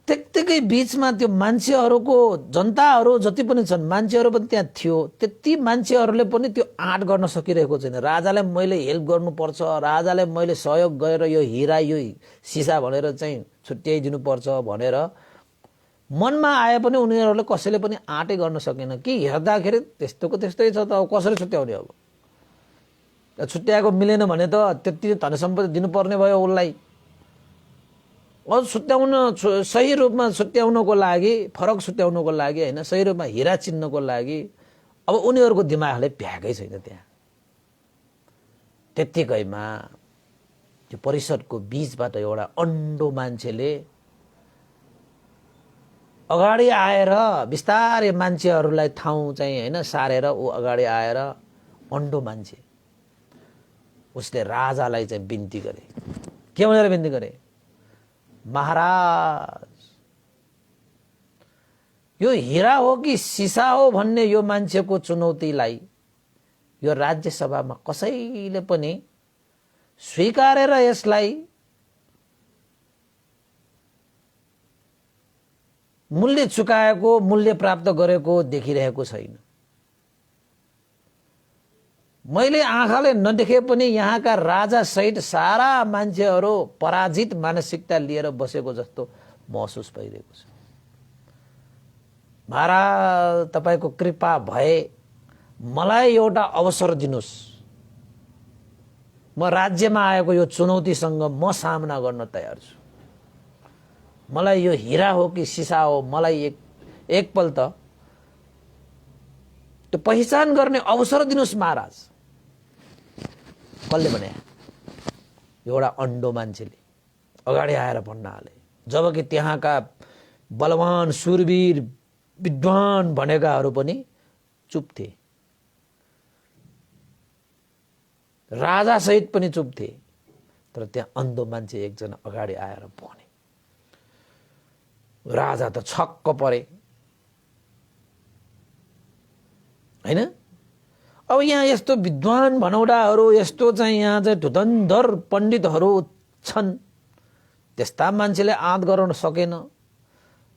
त्यतिकै बीचमा त्यो मान्छेहरूको, जनताहरू जति पनि छन् मान्छेहरू पनि त्यहाँ थियो। त्यति मान्छेहरूले पनि त्यो आँट गर्न सकिरहेको छैन। राजालाई मैले हेल्प गर्नुपर्छ, राजालाई मैले सहयोग गरेर यो हिरा यो सिसा भनेर चाहिँ छुट्याइदिनु पर्छ भनेर मनमा आए पनि उनीहरूले कसैले पनि आँटै गर्न सकेन। कि हेर्दाखेरि त्यस्तोको त्यस्तै छ त, अब कसरी छुट्याउने? अब छुट्याएको मिलेन भने त त्यति धन सम्पत्ति दिनुपर्ने भयो उसलाई। अझ छुट्याउन, सही रूपमा छुट्याउनको लागि, फरक छुट्याउनको लागि, हैन, सही रूपमा हिरा चिन्नको लागि अब उनीहरूको दिमागले भ्याएकै छैन। त्यहाँ त्यतिकैमा त्यो परिषदको बीचबाट एउटा अन्डो मान्छेले अगाडि आएर बिस्तारै मान्छेहरूलाई ठाउँ चाहिँ हैन सारेर ऊ अगाडि आएर अन्डो मान्छे उसले राजालाई चाहिँ बिन्ती गरे। के भनेर बिन्ती गरे? महाराज, यो हीरा हो कि सिसा हो भन्ने यो मान्छेको चुनौतीलाई यो राज्यसभामा कसैले पनि स्वीकारेर यसलाई मूल्य चुकाएको, मूल्य प्राप्त गरेको देखिरहेको छैन। मैले आँखाले नदेखे पनि यहाँका राजा सहित सारा मान्छेहरू पराजित मानसिकता लिएर बसेको जस्तो महसुस भइरहेको छ। महाराज, तपाईको कृपा भए मलाई एउटा अवसर दिनुस्। म राज्यमा आएको यो चुनौतीसँग म सामना गर्न तयार छु। मलाई यो हीरा हो कि सिसा हो, मलाई एकपल्ट त्यो पहिचान गर्ने अवसर दिनुस् महाराज। कसले भने? एउटा अन्डो मान्छेले अगाडि आएर भन्न हाले। जबकि त्यहाँका बलवान सुरवीर विद्वान भनेकाहरू पनि चुप थिए, राजा सहित पनि चुप थिए। तर त्यहाँ अन्धो मान्छे एकजना अगाडि आएर भने। राजा त छक्क परे हैन। अब यहाँ यस्तो विद्वान भनौडाहरू, यस्तो चाहिँ यहाँ चाहिँ धुधन्धर पण्डितहरू छन्, त्यस्ता मान्छेले आँट गर्न सकेन।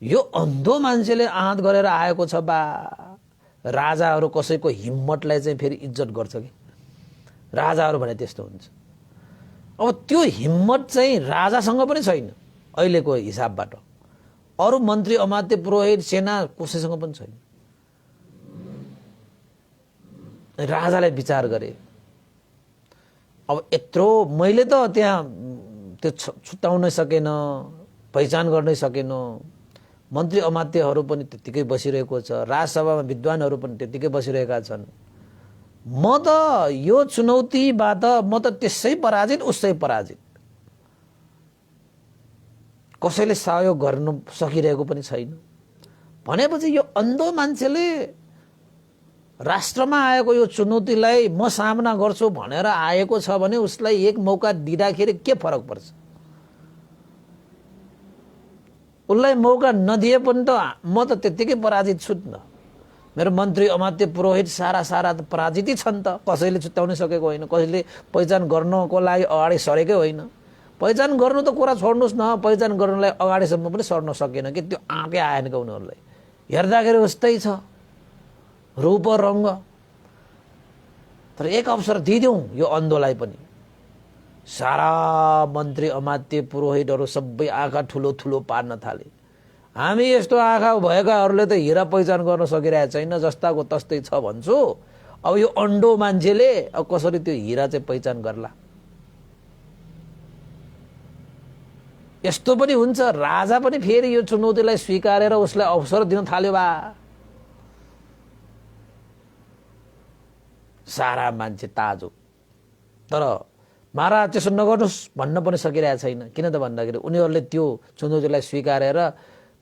यो अन्धो मान्छेले आँट गरेर आएको छ बा। राजाहरू कसैको हिम्मतलाई चाहिँ फेरि इज्जत गर्छ कि? राजाहरू भने त्यस्तो हुन्छ। अब त्यो हिम्मत चाहिँ राजासँग पनि छैन अहिलेको हिसाबबाट। अरू मन्त्री अमात्य पुरोहित सेना कसैसँग पनि छैन। राजाले विचार गरे, अब यत्रो मैले त त्यहाँ त्यो छुट्याउन सकेन, पहिचान गर्नै सकेन। मन्त्री अमात्यहरू पनि त्यतिकै बसिरहेको छ, राजसभामा विद्वानहरू पनि त्यतिकै बसिरहेका छन्। म त यो चुनौतीबाट म त त्यसै पराजित उसै पराजित। कसैले सहयोग गर्न सकिरहेको पनि छैन। भनेपछि यो अन्धो मान्छेले राष्ट्रमा आएको यो चुनौतीलाई म सामना गर्छु भनेर आएको छ भने उसलाई एक मौका दिँदाखेरि के फरक पर्छ? उसलाई मौका नदिए पनि त म त त्यतिकै पराजित छु न। मेरो मन्त्री अमात्य पुरोहित सारा त पराजितै छन् त। कसैले छुट्याउन सकेको होइन, कसैले पहिचान गर्नको लागि अगाडि सरेकै होइन। पहिचान गर्नु त कुरा छोड्नुहोस् न, पहिचान गर्नलाई अगाडिसम्म पनि सर्न सकेन कि? त्यो आँकै आएन कि उनीहरूलाई? हेर्दाखेरि उस्तै छ रूप रङ्ग। तर एक अवसर दिइदिउँ यो अन्धोलाई पनि। सारा मन्त्री अमात्य पुरोहितहरू सबै आँखा ठुलो ठुलो पार्न थाले। हामी यस्तो आँखा भएकाहरूले त हिरा पहिचान गर्न सकिरहेको छैन, जस्ताको तस्तै छ भन्छु। अब यो अन्डो मान्छेले अब कसरी त्यो हिरा चाहिँ पहिचान गर्ला? यस्तो पनि हुन्छ। राजा पनि फेरि यो चुनौतीलाई स्वीकारेर उसलाई अवसर दिन थाल्यो बा। सारा मान्छे ताजुब। तर महाराज त्यसो नगर्नुहोस् भन्न पनि सकिरहेको छैन। किन त भन्दाखेरि उनीहरूले त्यो चुनौतीलाई स्वीकारेर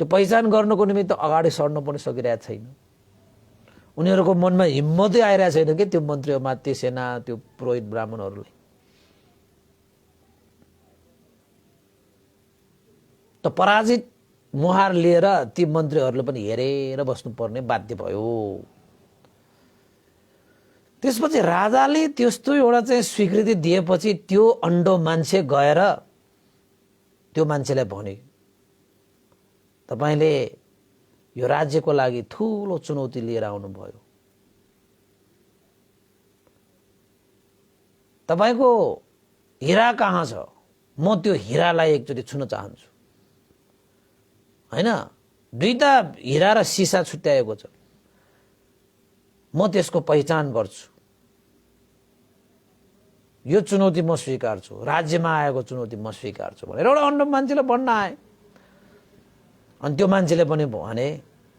त्यो पहिचान गर्नको निमित्त अगाडि सर्न पनि सकिरहेको छैन। उनीहरूको मनमा हिम्मतै आइरहेको छैन कि त्यो मन्त्री अमात्य सेना त्यो पुरोहित ब्राह्मणहरूलाई। त पराजित मुहार लिएर ती मन्त्रीहरूले पनि हेरेर बस्नुपर्ने बाध्य भयो। त्यसपछि राजाले त्यस्तो एउटा चाहिँ स्वीकृति दिएपछि त्यो अन्डो मान्छे गएर त्यो मान्छेलाई भने, तपाईले यो राज्यको लागि ठूलो चुनौती लिएर आउनुभयो। तपाईको हीरा कहाँ छ? म त्यो हीरालाई एकचोटि छुन चाहन्छु। हैन, दुईटा हीरा र सिसा छुट्याएको छ। म त्यसको पहिचान गर्छु। यो चुनौती म स्वीकार्छु। राज्यमा आएको चुनौती म स्वीकार्छु भनेर एउटा अन्डो मान्छेले भन्न आए। अनि त्यो मान्छेले पनि भने,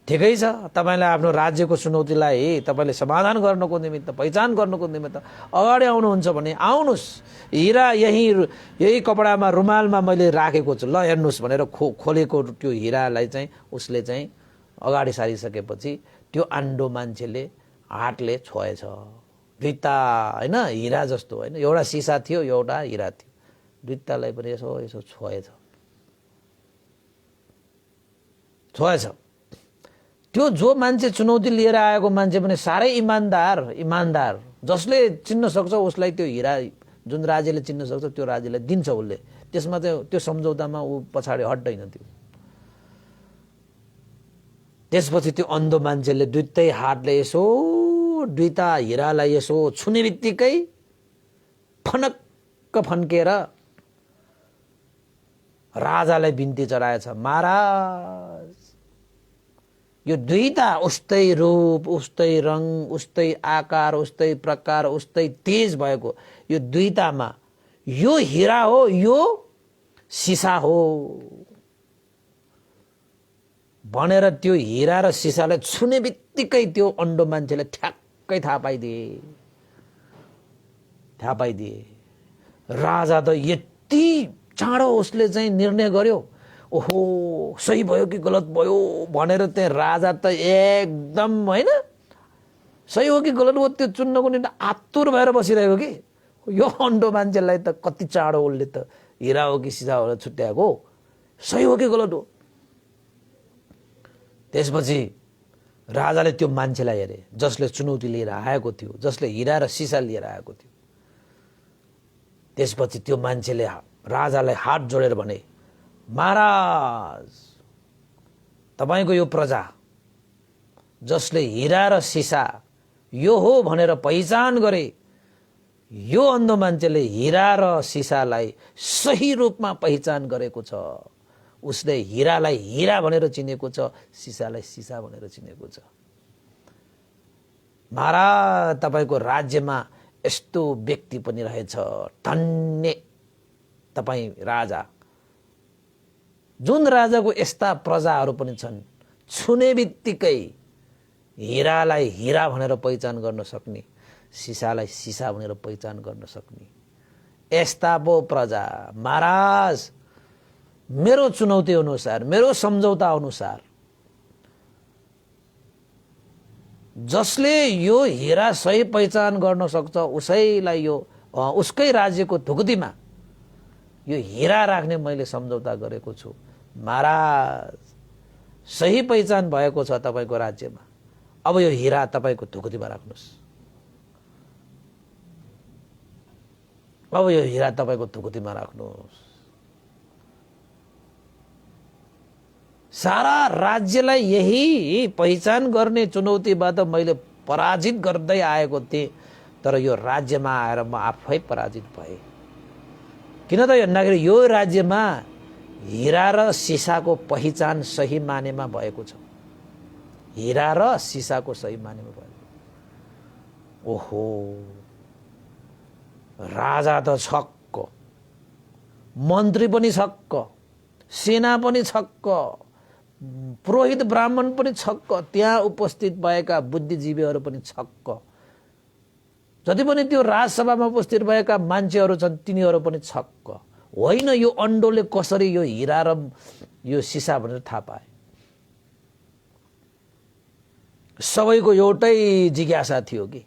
ठिकै छ, तपाईलाई आफ्नो राज्यको चुनौतीलाई तपाईले समाधान गर्नको निमित्त, पहिचान गर्नको निमित्त अगाडि आउनुहुन्छ भने आउनुस्। हीरा यही कपडामा रुमालमा मैले राखेको छु, ल हेर्नुस् भनेर खोलेको त्यो हीरालाई चाहिँ उसले चाहिँ अगाडि सारिसकेपछि त्यो आन्डो मान्छेले हातले छोएछ। दुईटा होइन, हिरा जस्तो होइन, एउटा सिसा थियो एउटा हिरा थियो, दुईटालाई पनि यसो यसो छोएछ। त्यो जो मान्छे चुनौती लिएर आएको मान्छे पनि साह्रै इमान्दार, जसले चिन्न सक्छ उसलाई त्यो हिरा, जुन राज्यले चिन्न सक्छ त्यो राज्यलाई दिन्छ उसले। त्यसमा चाहिँ त्यो सम्झौतामा ऊ पछाडि हट्दैन थियो। त्यसपछि त्यो अन्धो मान्छेले दुईटै हातले यसो दुईटा हिरालाई यसो छुने बित्तिकै फनक्क फन्केर राजालाई बिन्ती चढाएछ, महाराज यो दुईटा उस्तै रूप, उस्तै रङ, उस्तै आकार, उस्तै प्रकार, उस्तै तेज भएको यो दुईटामा यो हिरा हो यो सिसा हो भनेर त्यो हिरा र सिसालाई छुने बित्तिकै त्यो अन्डो मान्छेले ठ्याक्कै थाहा पाइदिए। राजा त यति चाँडो उसले चाहिँ निर्णय गर्यो, ओहो सही भयो कि गलत भयो भनेर त्यहाँ राजा त एकदम होइन सही हो कि गलत हो त्यो चुन्नको निम्ति आतुर भएर बसिरहेको कि यो अन्डो मान्छेलाई त कति चाँडो उसले त हिरा हो कि सिसा हो छुट्याएको, सही हो कि गलत हो। त्यसपछि राजाले त्यो मान्छेलाई हेरे जसले चुनौती लिएर आएको थियो, जसले हिरा र सिसा लिएर आएको थियो। त्यसपछि त्यो मान्छेले राजालाई हात जोडेर भने, महाराज तपाईको यो प्रजा जसले हिरा र सिसा यो हो भनेर पहिचान गरे, यो अन्धो मान्छेले हिरा र सिसालाई सही रूपमा पहिचान गरेको छ। उसले हिरालाई हिरा भनेर चिनेको छ, सिसालाई सिसा भनेर चिनेको छ। महाराज तपाईको राज्यमा यस्तो व्यक्ति पनि रहेछ, धन्य तपाई राजा। जुन राजाको यस्ता प्रजाहरू पनि छन्, छुने बित्तिकै हिरालाई हिरा भनेर पहिचान गर्न सक्ने, सिसालाई सिसा भनेर पहिचान गर्न सक्ने यस्ता पो प्रजा। महाराज मेरो चुनौती अनुसार, मेरो सम्झौता अनुसार जसले यो हिरा सही पहिचान गर्न सक्छ उसैलाई यो उसकै राज्यको ढुकुटीमा यो हिरा राख्ने मैले सम्झौता गरेको छु। महाराज सही पहिचान भएको छ तपाईको राज्यमा, अब यो हिरा तपाईको ढुकुटीमा राख्नुस्, अब यो हिरा तपाईको ढुकुटीमा राख्नुस्। सारा राज्यलाई यही पहिचान गर्ने चुनौतीबाट मैले पराजित गर्दै आएको थिएँ, तर यो राज्यमा आएर म आफै पराजित भएँ। किन त भन्दाखेरि यो राज्यमा हिरा र सिसाको पहिचान सही मानेमा भएको छ, हिरा र सिसाको सही मानेमा भएको। ओहो राजा त छक्क, मन्त्री पनि छक्क, सेना पनि छक्क, पुरोहित ब्राह्मण पनि छक्क, त्यहाँ उपस्थित भएका बुद्धिजीवीहरू पनि छक्क, जति पनि त्यो राजसभामा उपस्थित भएका मान्छेहरू छन् तिनीहरू पनि छक्क। होइन यो अन्डोले कसरी यो हिरा र यो सिसा भनेर थाहा पाए। सबैको एउटै जिज्ञासा थियो कि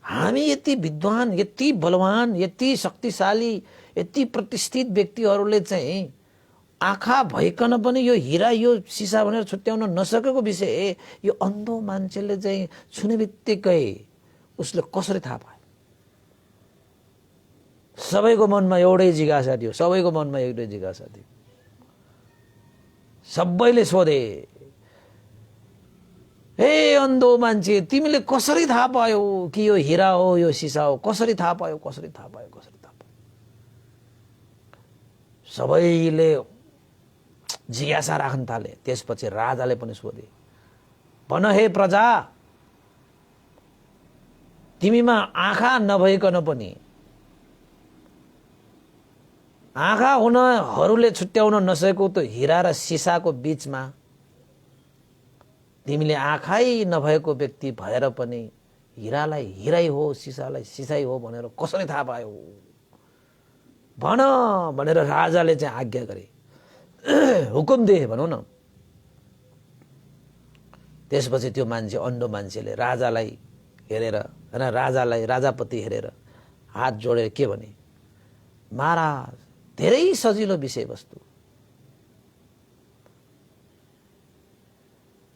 हामी यति विद्वान, यति बलवान, यति शक्तिशाली, यति प्रतिष्ठित व्यक्तिहरूले चाहिँ आँखा भइकन पनि यो हिरा यो सिसा भनेर छुट्याउन नसकेको विषय यो अन्धो मान्छेले चाहिँ छुने बित्तिकै उसले कसरी थाहा पाए। सबैको मनमा एउटै जिज्ञासा थियो, सबैको मनमा एउटै जिज्ञासा थियो। सबैले सोधे, हे अन्धो मान्छे तिमीले कसरी थाहा पायौ कि यो हिरा हो यो सिसा हो, कसरी थाहा पायौ, कसरी थाहा पायो, कसरी थाहा पायो। सबैले जिज्ञासा राख्न थाले। त्यसपछि राजाले पनि सोधे, भन हे प्रजा, तिमीमा आँखा नभइकन पनि, आँखा हुनहरूले छुट्याउन नसकेको त्यो हिरा र सिसाको बीचमा तिमीले आँखै नभएको व्यक्ति भएर पनि हिरालाई हिरै हो सिसालाई सिसाई हो भनेर कसरी थाहा पायो, भन भनेर राजाले चाहिँ आज्ञा गरे। हुकुम दिए भनौँ न। त्यसपछि त्यो मान्छे अन्धो मान्छेले राजालाई हेरेर हैन राजालाई राजापति हेरेर हात जोडेर के भने, महाराज धेरै सजिलो विषयवस्तु,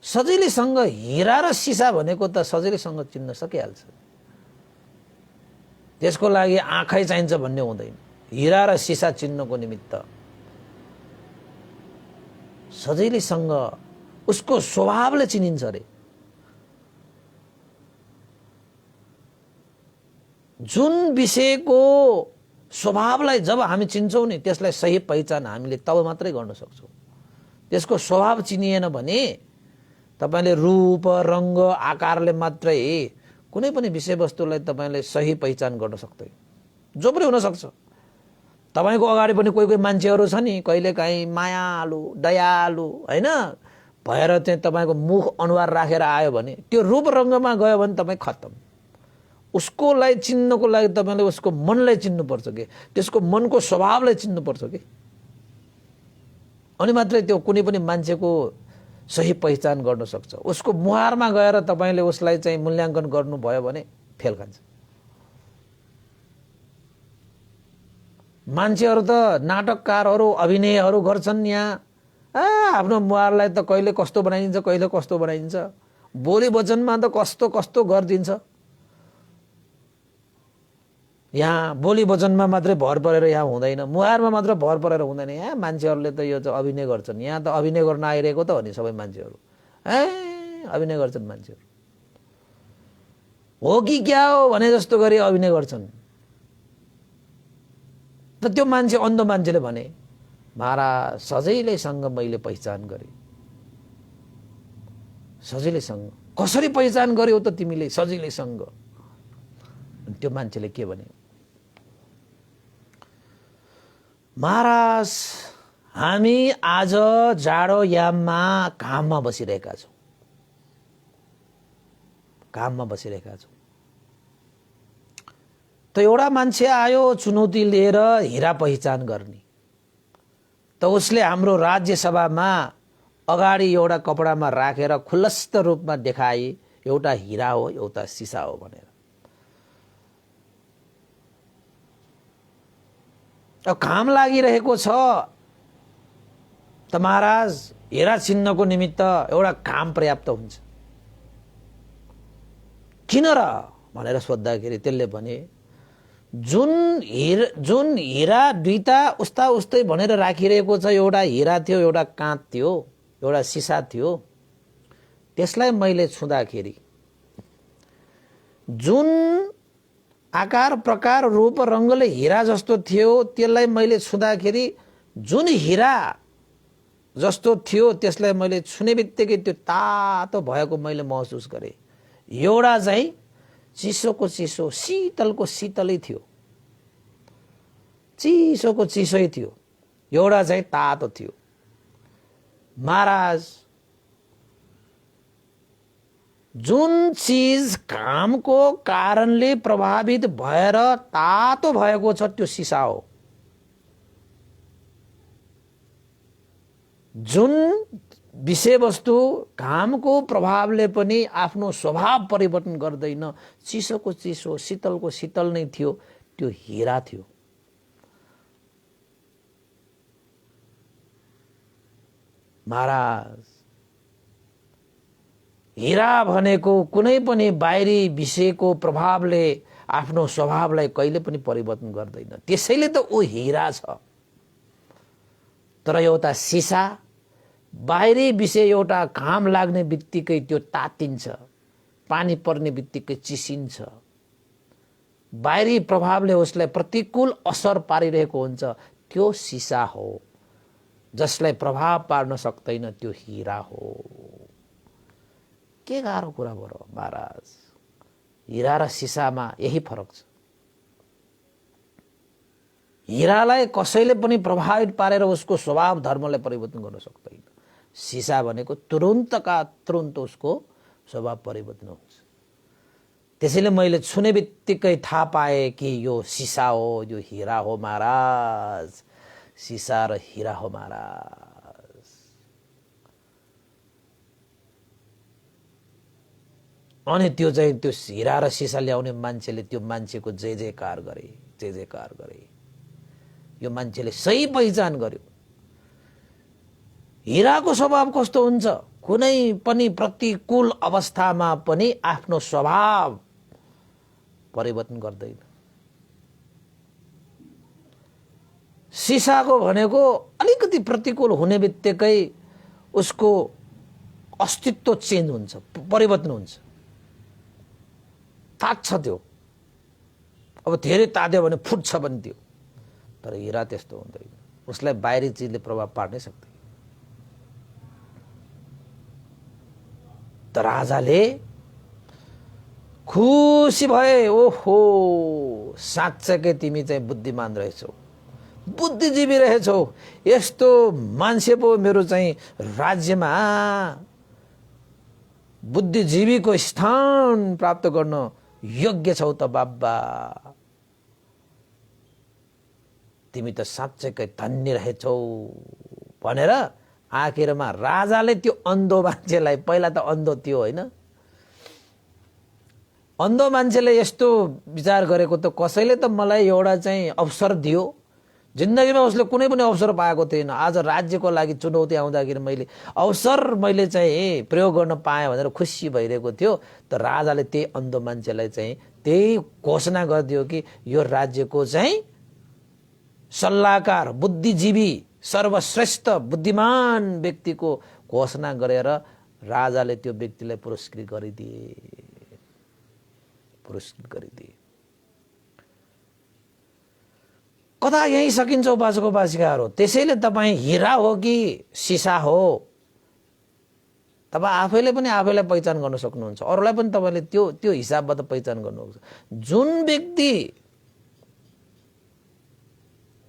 सजिलैसँग हिरा र सिसा भनेको त सजिलैसँग चिन्न सकिहाल्छ। त्यसको लागि आँखै चाहिन्छ भन्ने हुँदैन। हिरा र सिसा चिन्नको निमित्त सजिलैसँग उसको स्वभावले चिनिन्छ अरे। जुन विषयको स्वभावलाई जब हामी चिन्छौँ नि त्यसलाई सही पहिचान हामीले तब मात्रै गर्न सक्छौँ। त्यसको स्वभाव चिनिएन भने तपाईले रूप रंग आकारले मात्रै कुनै पनि विषयवस्तुलाई तपाईले सही पहिचान गर्न सक्दैन। जो पनि हुन सक्छ। तपाईको अगाडि पनि कोही कोही मान्छेहरू छ नि कहिलेकाहीँ मायालु दयालु हैन भएर चाहिँ तपाईको मुख अनुहार राखेर आयो भने त्यो रूप रंगमा गयो भने तपाई खत्तम। उसकोलाई चिन्नको लागि तपाईले उसको मनलाई चिन्नुपर्छ के, त्यसको मनको स्वभावलाई चिन्नुपर्छ के, अनि मात्रै त्यो कुनै पनि मान्छेको सही पहिचान गर्न सक्छ। उसको मुहारमा गएर तपाईले उसलाई चाहिँ मूल्याङ्कन गर्नुभयो भने फेल खान्छ। मान्छेहरू त नाटककारहरू अभिनयहरू गर्छन् यहाँ आफ्नो मुहारलाई त कहिले कस्तो बनाइन्छ कहिले कस्तो बनाइन्छ, बोली वचनमा त कस्तो कस्तो गरिदिन्छ। यहाँ बोली वचनमा मात्रै भर परेर यहाँ हुँदैन, मुहारमा मात्र भर परेर हुँदैन। यहाँ मान्छेहरूले त यो चाहिँ अभिनय गर्छन्। यहाँ त अभिनय गर्न आइरहेको त हो नि सबै मान्छेहरू अभिनय गर्छन्। मान्छेहरू हो कि क्या हो भने जस्तो गरी अभिनय गर्छन्। त त्यो मान्छे अन्ध मान्छेले भने, महाराज सजिलैसँग मैले पहिचान गरेँ। सजिलैसँग कसरी पहिचान गर्यौ त तिमीले सजिलैसँग? त्यो मान्छेले के भने, महाराज हामी आज जाडो याममा घाममा बसिरहेका छौं। घाममा बसिरहेका छौं त एउटा मान्छे आयो चुनौती लिएर हिरा पहिचान गर्ने। त उसले हाम्रो राज्य सभामा अगाडि एउटा कपडामा राखेर खुलस्त रूपमा देखाए एउटा हिरा हो एउटा सिसा हो भनेर। काम लागिरहेको छ त महाराज हिरा चिन्नको निमित्त एउटा काम पर्याप्त हुन्छ। किन र भनेर सोद्धाखेरि त्यसले भने, जुन हिरा दुईटा उस्ता उस्तै भनेर राखिरहेको छ, एउटा हिरा थियो एउटा काँच थियो एउटा सिसा थियो, त्यसलाई मैले छुँदाखेरि जुन आकार प्रकार रूप रंगले हिरा जस्तो थियो त्यसलाई मैले छुँदाखेरि जुन हिरा जस्तो थियो त्यसलाई मैले छुने बित्तिकै त्यो तातो भएको मैले महसुस गरेँ। एउटा चाहिँ चिसोको चिसो शीतलको शीतलै थियो, चिसोको चिसै थियो, एउटा चाहिँ तातो थियो। महाराज जुन चीज घामको कारणले प्रभावित भएर तातो भएको छ त्यो सिसा हो। जुन विषयवस्तु घामको प्रभावले पनि आफ्नो स्वभाव परिवर्तन गर्दैन, चिसोको चिसो शीतलको शीतल नै थियो, त्यो हिरा थियो। महाराज हिरा भनेको कुनै पनि बाहिरी विषयको प्रभावले आफ्नो स्वभावलाई कहिले पनि परिवर्तन गर्दैन, त्यसैले त ऊ हिरा छ। तर एउटा सिसा बाहिरी विषय एउटा घाम लाग्ने बित्तिकै त्यो तातिन्छ, पानी पर्ने बित्तिकै चिसिन्छ, बाहिरी प्रभावले उसलाई प्रतिकूल असर पारिरहेको हुन्छ, त्यो सिसा हो। जसलाई प्रभाव पार्न सक्दैन त्यो हिरा हो। के गाह्रो कुरा भयो महाराज। हिरा र सिसामा यही फरक छ। हिरालाई कसैले पनि प्रभावित पारेर उसको स्वभाव धर्मलाई परिवर्तन गर्न सक्दैन। सिसा भनेको तुरुन्तका तुरुन्त उसको स्वभाव परिवर्तन हुन्छ। त्यसैले मैले छुने बित्तिकै थाहा पाएँ कि यो सिसा हो, यो हिरा हो महाराज, सिसा र हिरा हो महाराज। अनि त्यो चाहिँ त्यो हिरा र सिसा ल्याउने मान्छेले त्यो मान्छेको जय जयकार गरे, जय जयकार गरे। यो मान्छेले सही पहिचान गर्यो। हिराको स्वभाव कस्तो हुन्छ? कुनै पनि प्रतिकूल अवस्थामा पनि आफ्नो स्वभाव परिवर्तन गर्दैन। सिसाको भनेको अलिकति प्रतिकूल हुने बित्तिकै उसको अस्तित्व चेन्ज हुन्छ, परिवर्तन हुन्छ, तात्छ त्यो। अब धेरै तात्यो भने फुट्छ पनि त्यो। तर हिरा त्यस्तो हुँदैन, उसलाई बाहिरी चिजले प्रभाव पार्नै सक्दैन। त राजाले खुसी भए, ओहो साँच्चै तिमी चाहिँ बुद्धिमान रहेछौ, बुद्धिजीवी रहेछौ, यस्तो मान्छे पो मेरो चाहिँ राज्यमा बुद्धिजीवीको स्थान प्राप्त गर्न योग्य छौ त बाबा, तिमी त साँच्चै धन्य रहेछौ भनेर आखिरमा राजाले त्यो अन्धो मान्छेलाई, पहिला त अन्धो थियो होइन, अन्धो मान्छेले यस्तो विचार गरेको त कसैले त मलाई एउटा चाहिँ अवसर दियो, जिन्दगीमा उसले कुनै पनि अवसर पाएको थिएन, आज राज्यको लागि चुनौती आउँदाखेरि मैले चाहिँ प्रयोग गर्न पाएँ भनेर खुसी भइरहेको थियो। त राजाले त्यही अन्धो मान्छेलाई चाहिँ त्यही घोषणा गरिदियो कि यो राज्यको चाहिँ सल्लाहकार, बुद्धिजीवी, सर्वश्रेष्ठ बुद्धिमान व्यक्तिको घोषणा गरेर राजाले त्यो व्यक्तिलाई पुरस्कृत गरिदिए। कथा यही सकिन्छ उपासक उपासिकाहरू। त्यसैले तपाईँ हिरा हो कि सिसा हो, तपाईँ आफैले पनि आफैलाई पहिचान गर्न सक्नुहुन्छ, अरूलाई पनि तपाईँले त्यो हिसाबबाट पहिचान गर्नुहुन्छ। जुन व्यक्ति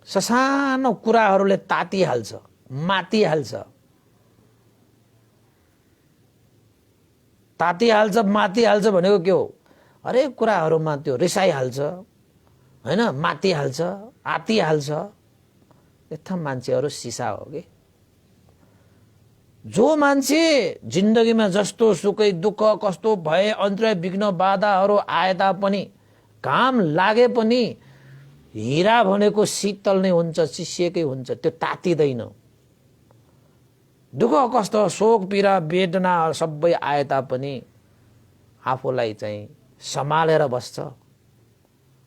ससानो कुराहरूले तातिहाल्छ, मातिहाल्छ भनेको के हो? हरेक कुराहरूमा त्यो रिसाइहाल्छ होइन, मातिहाल्छ, आतिहाल्छ, यस्ता मान्छेहरू सिसा हो कि। जो मान्छे जिन्दगीमा जस्तो सुकै दुःख कस्तो भए, अन्तर्य विघ्न बाधाहरू आए तापनि, काम लागे पनि हिरा भनेको शीतल नै हुन्छ, चिसिएकै हुन्छ, त्यो तातिदैन। दुःख कष्ट शोक पीडा वेदना सबै आए तापनि आफूलाई चाहिँ सम्हालेर बस्छ,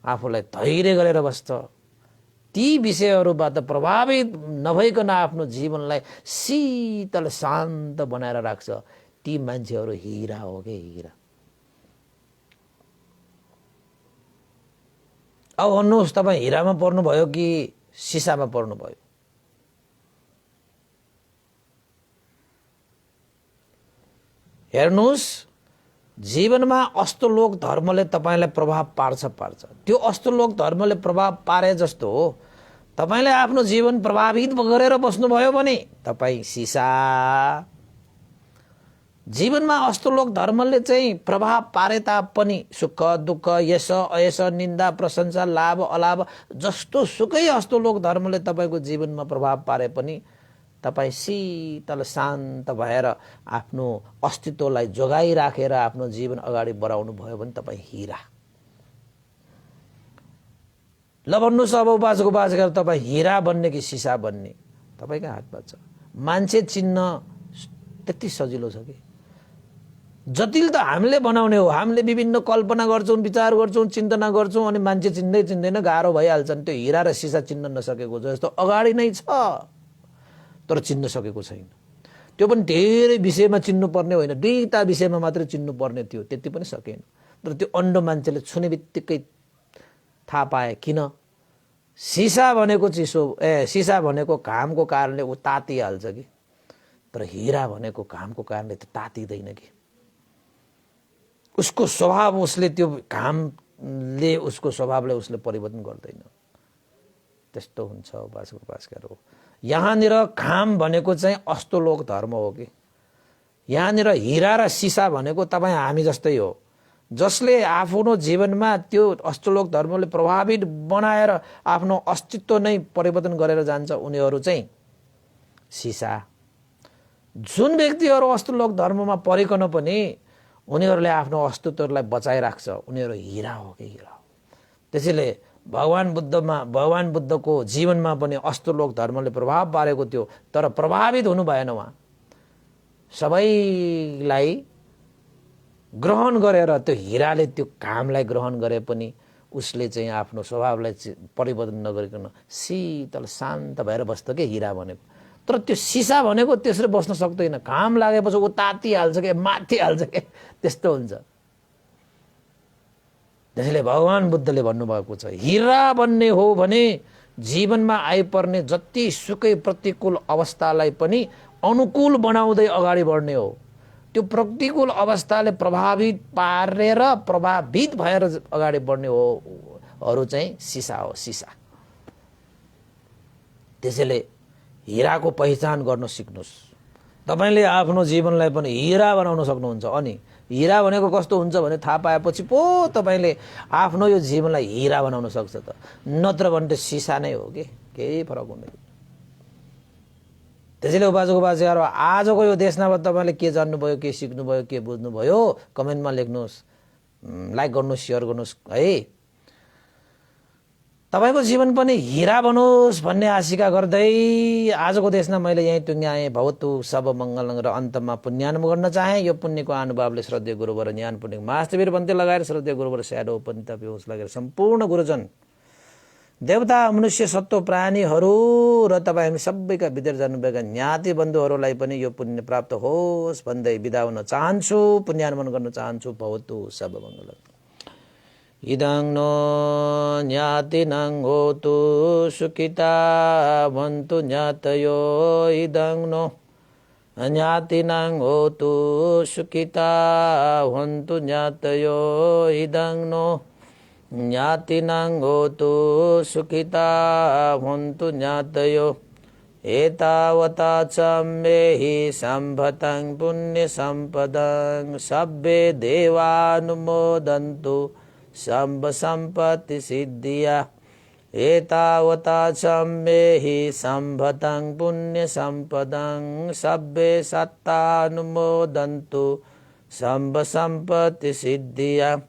आफूलाई धैर्य गरेर बस्छ। ती विषयहरूबाट प्रभावित नभइकन आफ्नो जीवनलाई शीतल शान्त बनाएर राख्छ, ती मान्छेहरू हिरा हो के हिरा। अब भन्नुहोस् तपाईँ हिरामा पर्नुभयो कि सिसामा पर्नुभयो? हेर्नुहोस्, जीवनमा अष्टलोक धर्मले तपाईँलाई प्रभाव पार्छ। त्यो अष्टलोक धर्मले प्रभाव पारे जस्तो हो तपाईँले आफ्नो जीवन प्रभावित गरेर बस्नुभयो भने तपाईँ सिसा। जीवनमा अष्टलोक धर्मले चाहिँ प्रभाव पारे तापनि सुख दुःख यश अयश निन्दा प्रशंसा लाभ अलाभ जस्तो सुकै अष्टलोक धर्मले तपाईँको जीवनमा प्रभाव पारे पनि तपाईँ शीतल शान्त भएर आफ्नो अस्तित्वलाई जोगाइराखेर आफ्नो जीवन अगाडि बढाउनु भयो भने तपाईँ हिरा। ल भन्नुहोस्, अब उपासक उपासिकाहरू तपाईँ हिरा बन्ने कि सिसा बन्ने? तपाईँकै हातमा छ। मान्छे चिन्न त्यति सजिलो छ कि जटिल त हामीले बनाउने हो। हामीले विभिन्न कल्पना गर्छौँ, विचार गर्छौँ, चिन्तना गर्छौँ, अनि मान्छे चिन्दैन गाह्रो भइहाल्छन्। त्यो हिरा र सिसा चिन्न नसकेको जस्तो अगाडि नै छ तर चिन्न सकेको छैन। त्यो पनि धेरै विषयमा चिन्नुपर्ने होइन, दुईटा विषयमा मात्रै चिन्नुपर्ने थियो, त्यति पनि सकेन। तर त्यो अन्डो मान्छेले छुने बित्तिकै थाहा पाए। किन? सिसा भनेको सिसा भनेको घामको कारणले ऊ तातिहाल्छ कि, तर हिरा भनेको घामको कारणले त तातिदैन कि। उसको स्वभाव, उसले त्यो घामले उसको स्वभावलाई उसले परिवर्तन गर्दैन। त्यस्तो हुन्छ उपासक उपासिकाहरू। यहाँनिर घाम भनेको चाहिँ अष्टलोक धर्म हो कि यहाँनिर हिरा र सिसा भनेको तपाईँ हामी जस्तै हो, जसले आफ्नो जीवनमा त्यो अष्टलोक धर्मले प्रभावित बनाएर आफ्नो अस्तित्व नै परिवर्तन गरेर जान्छ, उनीहरू चाहिँ सिसा। जुन व्यक्तिहरू अष्टलोक धर्ममा परिकन पनि उनीहरूले आफ्नो अस्तित्वलाई बचाइराख्छ। उनीहरू हिरा हो कि हिरा हो। त्यसैले भगवान बुद्धको जीवनमा पनि अष्टलोक धर्मले प्रभाव पारेको थियो, तर प्रभावित हुनु भएन। उहाँ सबैलाई ग्रहण गरेर त्यो हिराले त्यो कामलाई ग्रहण गरे पनि उसले चाहिँ आफ्नो स्वभावलाई परिवर्तन नगरिकन शीतल शान्त भएर बस्छ के हिरा भनेको। तर त्यो सिसा भनेको त्यसरी बस्न सक्दैन, काम लागेपछि ऊ तातिहाल्छ के माथिहाल्छ के, त्यस्तो हुन्छ। त्यसैले भगवान बुद्धले भन्नुभएको छ हिरा बन्ने हो भने जीवनमा आइपर्ने जति सुकै प्रतिकूल अवस्थालाई पनि अनुकूल बनाउँदै अगाडि बढ्ने हो। त्यो प्रतिकूल अवस्थाले प्रभावित पारेर प्रभावित भएर अगाडि बढ्ने हो अरू चाहिँ सिसा हो, सिसा। त्यसैले हिराको पहिचान गर्न सिक्नुस्। तपाईले आफ्नो जीवनलाई पनि हिरा बनाउन सक्नुहुन्छ। अनि हिरा भनेको कस्तो हुन्छ भने थाहा पाएपछि पो तपाईले आफ्नो यो जीवनलाई हिरा बनाउन सक्छ त, नत्र भने त सिसा नै हो के, केही फरक हुँदैन। त्यसैले उपासक उपासिकाहरू आजको यो देशनाबाट तपाईले के जान्नुभयो, के सिक्नुभयो, के बुझ्नुभयो कमेन्टमा लेख्नुहोस्, लाइक गर्नुहोस्, सेयर गर्नुहोस् है। तपाईको जीवन पनि हिरा बनोस् भन्ने आशिका गर्दै आजको देशमा मैले यही टुङ्ग्याएँ। भवतु सब मङ्गलङ र अन्तमा पुण्यानुम गर्न चाहे। यो पुण्यको अनुभावले श्रद्धेय गुरुवर ज्ञान पुण्य मास्टरवीर बन्ती लगाएर श्रद्धेय गुरुवर स्याडो उपनिता बेहोस लगेर सम्पूर्ण गुरुजन देवता मनुष्य सत्व प्राणीहरू र तपाईँ हामी सबैका विदेश जानुभएका ज्ञाति बन्धुहरूलाई पनि यो पुण्य प्राप्त होस् भन्दै बिदा हुन चाहन्छु, पुण्यानुमन गर्न चाहन्छु। भवतु सब मङ्गलङ। इदं नो ज्ञातिनं होतु सुखिता भवन्तु ज्ञातयो। इदं नो ज्ञातिनं होतु सुखिता भवन्तु ज्ञातयो। इदं नो ज्ञातिनं होतु सुखिता भवन्तु ज्ञातयो। एतावता च मेहि सम्भतं पुण्यसम्पदं सब्बे देवानुमोदन्तु सम्ब सम्पत्ति सिद्धिया। एतावता च मेहि सम्भतं पुण्यसम्पदं सब्बे सत्तानुमोदन्तु सम्ब सम्पत्ति सिद्धिया।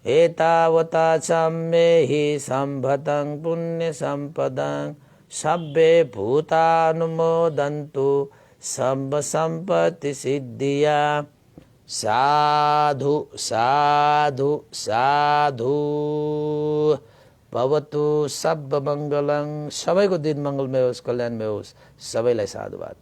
एतावता च मेहि सम्भतं पुण्यसम्पदं सब्बे भूतानुमोदन्तु सम्ब सम्पत्ति सिद्धिया। साधु साधु साधु। भवतु सब मङ्गलङ। सबैको दिन मङ्गलमय होस्, कल्याणमय होस्। सबैलाई साधुवाद।